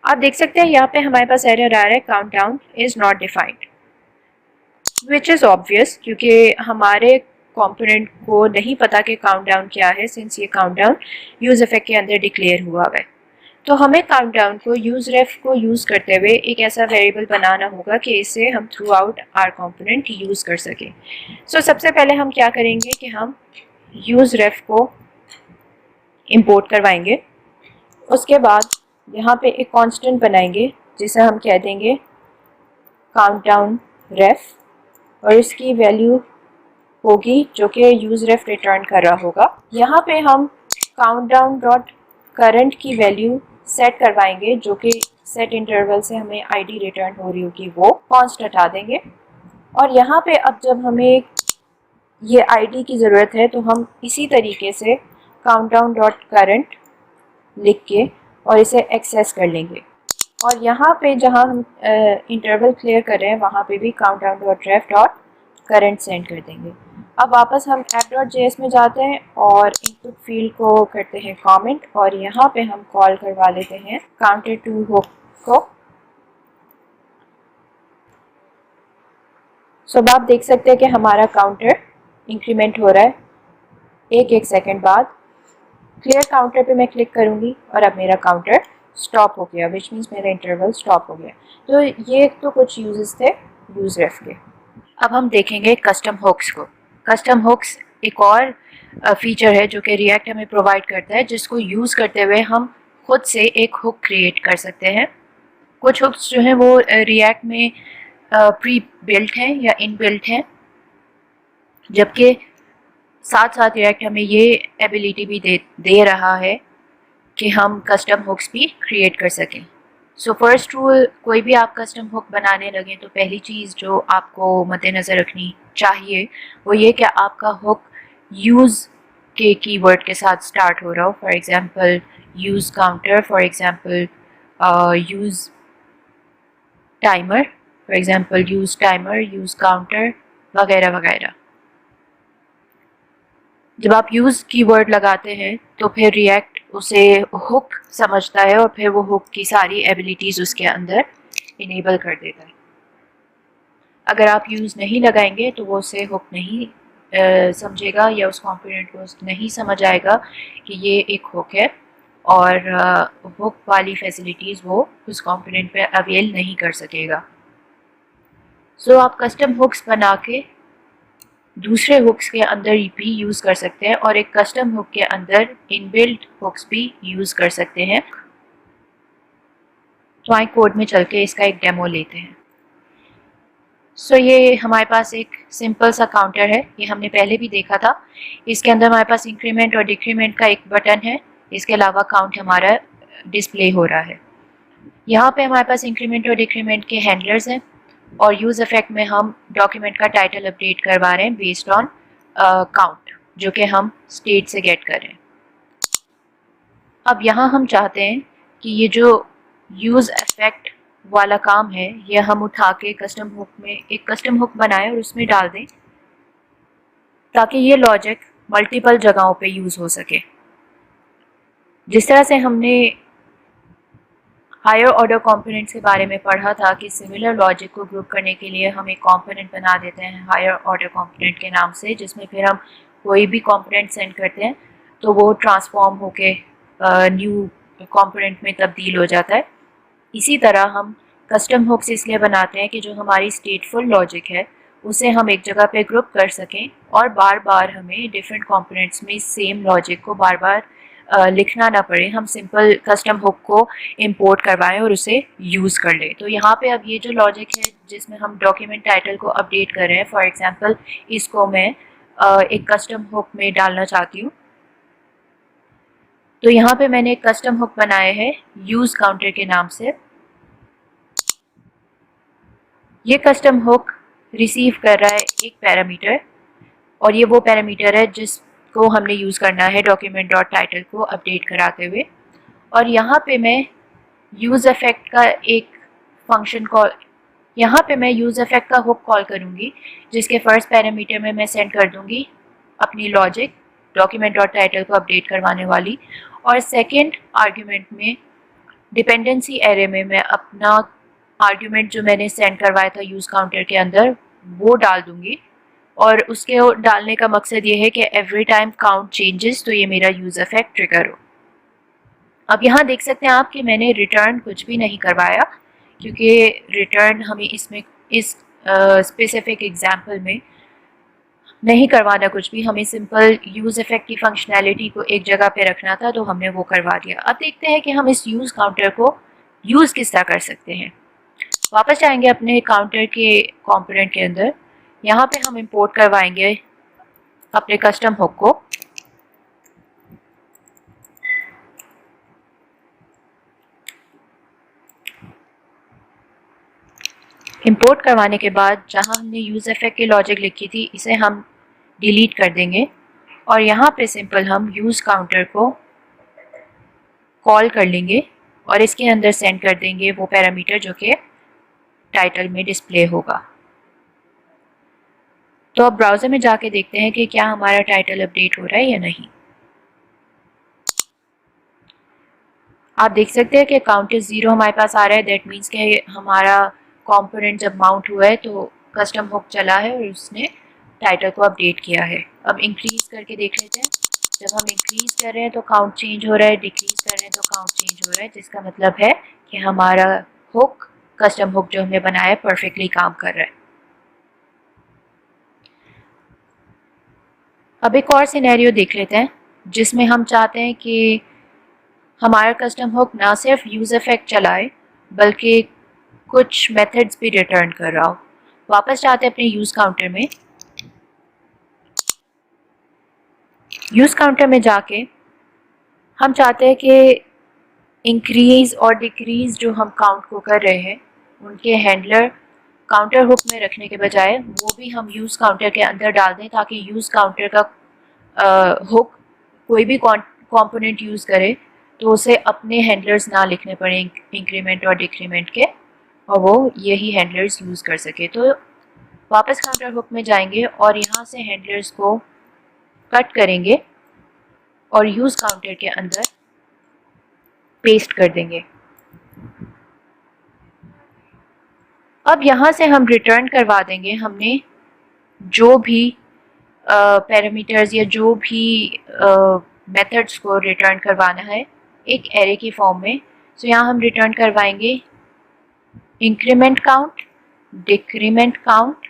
Speaker 1: आप देख सकते हैं यहाँ पे हमारे पास एरर आ रहा है countdown is not defined, which is obvious क्योंकि हमारे कंपोनेंट को नहीं पता कि काउंटडाउन क्या है, सिंस ये काउंटडाउन यूज़ इफेक्ट के अंदर डिक्लेयर हुआ है। तो हमें काउंटडाउन को यूज़रेफ को यूज़ करते हुए एक ऐसा वेरिएबल बनाना होगा कि इसे हम through out R component use कर सकें। सो सबसे पहले हम क्या करेंगे कि हम यूज़रेफ को इंपोर्ट करवाएंगे। उसके बाद यहाँ पे एक कांस्टेंट बनाएंगे जिसे हम कह देंगे काउंटडाउन रेफ, और इसकी वैल्यू होगी जो कि यूज़रेफ रिटर्न कर रहा होगा। यहाँ पे हम काउंटडाउन डॉट करंट की वैल्यू सेट करवाएंगे जो कि सेट इंटरवल से हमें आईडी रिटर्न हो रही होगी, वो कॉन्स्ट हटा देंगे। और यहाँ पे अब जब हमें ये आईडी की ज़रूरत है तो हम इसी तरीके से काउंटडाउन डॉट करंट लिख के और इसे एक्सेस कर लेंगे। और यहाँ पे जहाँ हम इंटरवल क्लियर कर रहे हैं वहाँ पे भी काउंटडाउन डॉट रेफ डॉट करंट सेंड कर देंगे। अब वापस हम app.js में जाते हैं और इनपुट फील्ड को करते हैं कमेंट, और यहाँ पे हम कॉल करवा लेते हैं काउंटर टू हुक को। सो अब आप देख सकते हैं कि हमारा काउंटर इंक्रीमेंट हो रहा है एक सेकंड बाद। क्लियर काउंटर पे मैं क्लिक करूँगी और अब मेरा काउंटर स्टॉप हो गया, विच मीन्स मेरा इंटरवल स्टॉप हो गया। तो ये तो कुछ यूजेस थे यूज़रेफ के। अब हम देखेंगे कस्टम हुक्स को। कस्टम हुक्स एक और फीचर है जो कि रिएक्ट हमें प्रोवाइड करता है, जिसको यूज़ करते हुए हम खुद से एक हुक क्रिएट कर सकते हैं। कुछ हुक्स जो हैं वो रिएक्ट में प्री बिल्ट हैं या इन बिल्ट हैं, जबकि साथ साथ रिएक्ट हमें ये एबिलिटी भी दे रहा है कि हम कस्टम हुक्स भी क्रिएट कर सकें। सो फर्स्ट रूल, कोई भी आप कस्टम हुक बनाने लगें तो पहली चीज़ जो आपको मद्देनज़र रखनी चाहिए वो ये कि आपका हुक यूज़ के कीवर्ड के साथ स्टार्ट हो रहा हो। For example use counter, for example use timer, for example use timer, use counter वगैरह वगैरह। जब आप यूज़ कीवर्ड लगाते हैं तो फिर रिएक्ट उसे हुक समझता है और फिर वो हुक की सारी एबिलिटीज़ उसके अंदर इनेबल कर देता है। अगर आप यूज़ नहीं लगाएंगे तो वो उसे हुक नहीं समझेगा या उस कंपोनेंट को नहीं समझ आएगा कि ये एक हुक है, और हुक वाली फैसिलिटीज़ वो उस कंपोनेंट पे अवेल नहीं कर सकेगा। सो आप कस्टम हुक्स बना के दूसरे हुक्स के अंदर भी यूज़ कर सकते हैं और एक कस्टम हुक के अंदर इनबिल्ट हुक्स भी यूज़ कर सकते हैं। तो आइए कोड में चल के इसका एक डेमो लेते हैं। सो ये हमारे पास एक सिंपल सा काउंटर है, ये हमने पहले भी देखा था। इसके अंदर हमारे पास इंक्रीमेंट और डिक्रीमेंट का एक बटन है, इसके अलावा काउंट हमारा डिस्प्ले हो रहा है। यहाँ पे हमारे पास इंक्रीमेंट और डिक्रीमेंट के हैंडलर्स हैं, और यूज़ इफेक्ट में हम डॉक्यूमेंट का टाइटल अपडेट करवा रहे हैं बेस्ड ऑन काउंट, जो कि हम स्टेट से गेट कर रहे हैं। अब यहाँ हम चाहते हैं कि ये जो यूज़ इफेक्ट वाला काम है ये हम उठा के कस्टम हुक में एक कस्टम हुक बनाएं और उसमें डाल दें, ताकि ये लॉजिक मल्टीपल जगहों पे यूज़ हो सके। जिस तरह से हमने हायर ऑर्डर कंपोनेंट्स के बारे में पढ़ा था कि सिमिलर लॉजिक को ग्रुप करने के लिए हम एक कंपोनेंट बना देते हैं हायर ऑर्डर कंपोनेंट के नाम से, जिसमें फिर हम कोई भी कंपोनेंट सेंड करते हैं तो वो ट्रांसफॉर्म होके न्यू कंपोनेंट में तब्दील हो जाता है। इसी तरह हम कस्टम हुक्स इसलिए बनाते हैं कि जो हमारी स्टेटफुल लॉजिक है उसे हम एक जगह पे ग्रुप कर सकें और बार बार हमें डिफरेंट कंपोनेंट्स में सेम लॉजिक को बार बार लिखना ना पड़े। हम सिंपल कस्टम हुक को इंपोर्ट करवाएं और उसे यूज़ कर लें। तो यहाँ पे अब ये जो लॉजिक है जिसमें हम डॉक्यूमेंट टाइटल को अपडेट कर रहे हैं, फॉर एग्जांपल इसको मैं एक कस्टम हुक में डालना चाहती हूँ, तो यहाँ पे मैंने एक कस्टम हुक बनाया है यूज़ काउंटर के नाम से। ये कस्टम हुक रिसीव कर रहा है एक पैरामीटर, और ये वो पैरामीटर है जिसको हमने यूज़ करना है डॉक्यूमेंट डॉट टाइटल को अपडेट कराते हुए। और यहाँ पे मैं यूज़ इफेक्ट का एक फंक्शन कॉल, यहाँ पे मैं यूज़ इफेक्ट का हुक कॉल करूँगी, जिसके फर्स्ट पैरामीटर में मैं सेंड कर दूँगी अपनी लॉजिक डॉक्यूमेंट डॉट टाइटल को अपडेट करवाने वाली, और सेकेंड आर्ग्यूमेंट में डिपेंडेंसी एरे में मैं अपना आर्ग्यूमेंट जो मैंने सेंड करवाया था यूज़ काउंटर के अंदर वो डाल दूँगी। और उसके डालने का मकसद ये है कि एवरी टाइम काउंट चेंजेस तो ये मेरा यूज़ इफेक्ट ट्रिगर हो। अब यहाँ देख सकते हैं आप कि मैंने रिटर्न कुछ भी नहीं करवाया, क्योंकि रिटर्न हमें इसमें इस स्पेसिफिक एग्जाम्पल में नहीं करवाना कुछ भी, हमें सिंपल यूज़ इफेक्ट की फंक्शनैलिटी को एक जगह पे रखना था, तो हमने वो करवा दिया। अब देखते हैं कि हम इस यूज़ काउंटर को यूज़ किस तरह कर सकते हैं। वापस जाएंगे अपने काउंटर के कंपोनेंट के अंदर, यहाँ पे हम इंपोर्ट करवाएंगे अपने कस्टम हुक को। इंपोर्ट करवाने के बाद जहाँ हमने यूज़ इफेक्ट की लॉजिक लिखी थी इसे हम डिलीट कर देंगे और यहाँ पे सिंपल हम यूज़ काउंटर को कॉल कर लेंगे और इसके अंदर सेंड कर देंगे वो पैरामीटर जो कि टाइटल में डिस्प्ले होगा। तो अब ब्राउज़र में जाके देखते हैं कि क्या हमारा टाइटल अपडेट हो रहा है या नहीं। आप देख सकते हैं कि काउंट 0 हमारे पास आ रहा है। दैट मीन्स कि हमारा कंपोनेंट जब माउंट हुआ है तो कस्टम हुक चला है और उसने टाइटल को अपडेट किया है। अब इंक्रीज करके देख लेते हैं। जब हम इंक्रीज कर रहे हैं तो काउंट चेंज हो रहा है, डिक्रीज कर रहे हैं तो काउंट चेंज हो रहा है, जिसका मतलब है कि हमारा हुक, कस्टम हुक जो हमने बनाया है, परफेक्टली काम कर रहा है। अब एक और सिनेरियो देख लेते हैं जिसमें हम चाहते हैं कि हमारा कस्टम हुक ना सिर्फ यूज़ इफेक्ट चलाए बल्कि कुछ मेथड्स भी रिटर्न कर रहा हो। वापस जाते हैं अपने यूज़ काउंटर में। यूज़ काउंटर में जाके हम चाहते हैं कि इंक्रीज़ और डिक्रीज़ जो हम काउंट को कर रहे हैं उनके हैंडलर काउंटर हुक में रखने के बजाय वो भी हम यूज़ काउंटर के अंदर डाल दें, ताकि यूज़ काउंटर का हुक कोई भी कंपोनेंट यूज़ करे तो उसे अपने हैंडलर्स ना लिखने पड़े इंक्रीमेंट और डिक्रीमेंट के, और वो यही हैंडलर्स यूज़ कर सके। तो वापस काउंटर हुक में जाएंगे और यहाँ से हैंडलर्स को कट करेंगे और यूज़ काउंटर के अंदर पेस्ट कर देंगे। अब यहाँ से हम रिटर्न करवा देंगे हमने जो भी पैरामीटर्स या जो भी मेथड्स को रिटर्न करवाना है एक एरे की फॉर्म में। सो यहाँ हम रिटर्न करवाएंगे इंक्रीमेंट काउंट, डिक्रीमेंट काउंट,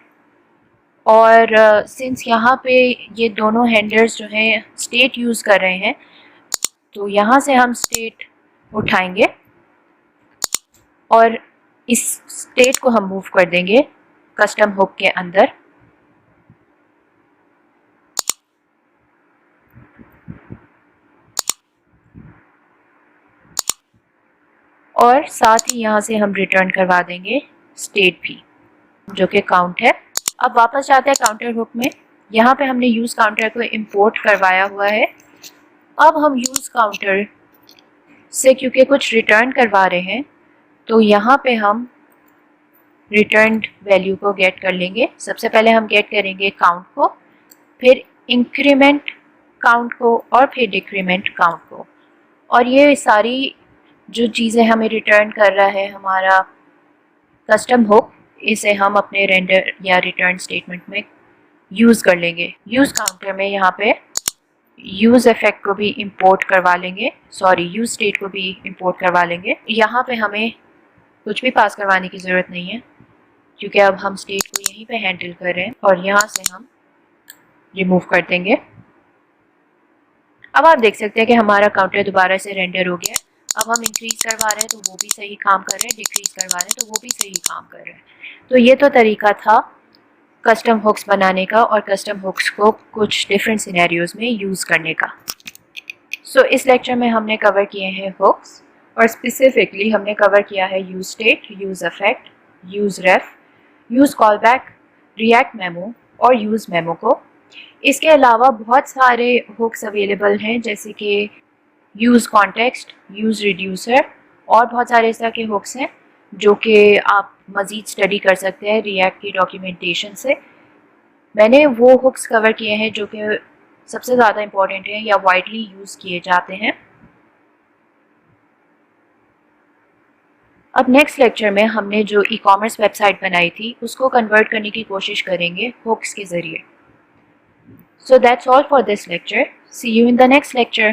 Speaker 1: और सिंस यहाँ पे ये दोनों हैंडलर्स जो हैं स्टेट यूज़ कर रहे हैं तो यहाँ से हम स्टेट उठाएंगे और इस स्टेट को हम मूव कर देंगे कस्टम हुक के अंदर। और साथ ही यहाँ से हम रिटर्न करवा देंगे स्टेट भी जो कि काउंट है। अब वापस जाते हैं काउंटर हुक में। यहाँ पे हमने यूज़ काउंटर को इंपोर्ट करवाया हुआ है। अब हम यूज़ काउंटर से क्योंकि कुछ रिटर्न करवा रहे हैं तो यहाँ पे हम रिटर्न वैल्यू को गेट कर लेंगे। सबसे पहले हम गेट करेंगे काउंट को, फिर इंक्रीमेंट काउंट को और फिर डिक्रीमेंट काउंट को। और ये सारी जो चीज़ें हमें रिटर्न कर रहा है हमारा कस्टम हुक, इसे हम अपने रेंडर या रिटर्न स्टेटमेंट में यूज़ कर लेंगे। यूज़ काउंटर में यहाँ पे यूज़ इफेक्ट को भी इंपोर्ट करवा लेंगे, सॉरी यूज़ स्टेट को भी इंपोर्ट करवा लेंगे। यहाँ पे हमें कुछ भी पास करवाने की ज़रूरत नहीं है क्योंकि अब हम स्टेट को यहीं पे हैंडल कर रहे हैं और यहाँ से हम रिमूव कर देंगे। अब आप देख सकते हैं कि हमारा काउंटर दोबारा से रेंडर हो गया। अब हम इंक्रीज करवा रहे हैं तो वो भी सही काम कर रहे हैं, डिक्रीज करवा रहे हैं तो वो भी सही काम कर रहे हैं। तो ये तो तरीका था कस्टम हुक्स बनाने का और कस्टम हुक्स को कुछ डिफरेंट सिनेरियोज में यूज़ करने का। सो इस लेक्चर में हमने कवर किए हैं हुक्स और स्पेसिफिकली हमने कवर किया है use state, use effect, use ref, use callback, react memo और यूज़ मेमो को। इसके अलावा बहुत सारे हुक्स अवेलेबल हैं जैसे कि यूज़ कॉन्टेक्स्ट, यूज़ रिड्यूसर और बहुत सारे इस तरह के हुक्स हैं जो कि आप मज़ीद स्टडी कर सकते हैं रिएक्ट की डॉक्यूमेंटेशन से। मैंने वो हुक्स कवर किए हैं जो कि सबसे ज़्यादा इम्पॉर्टेंट हैं या वाइडली यूज़ किए जाते हैं। अब नेक्स्ट लेक्चर में हमने जो ई कॉमर्स वेबसाइट बनाई थी उसको कन्वर्ट करने की कोशिश करेंगे हुक्स के ज़रिए। So that's all for this lecture. See you in the next lecture.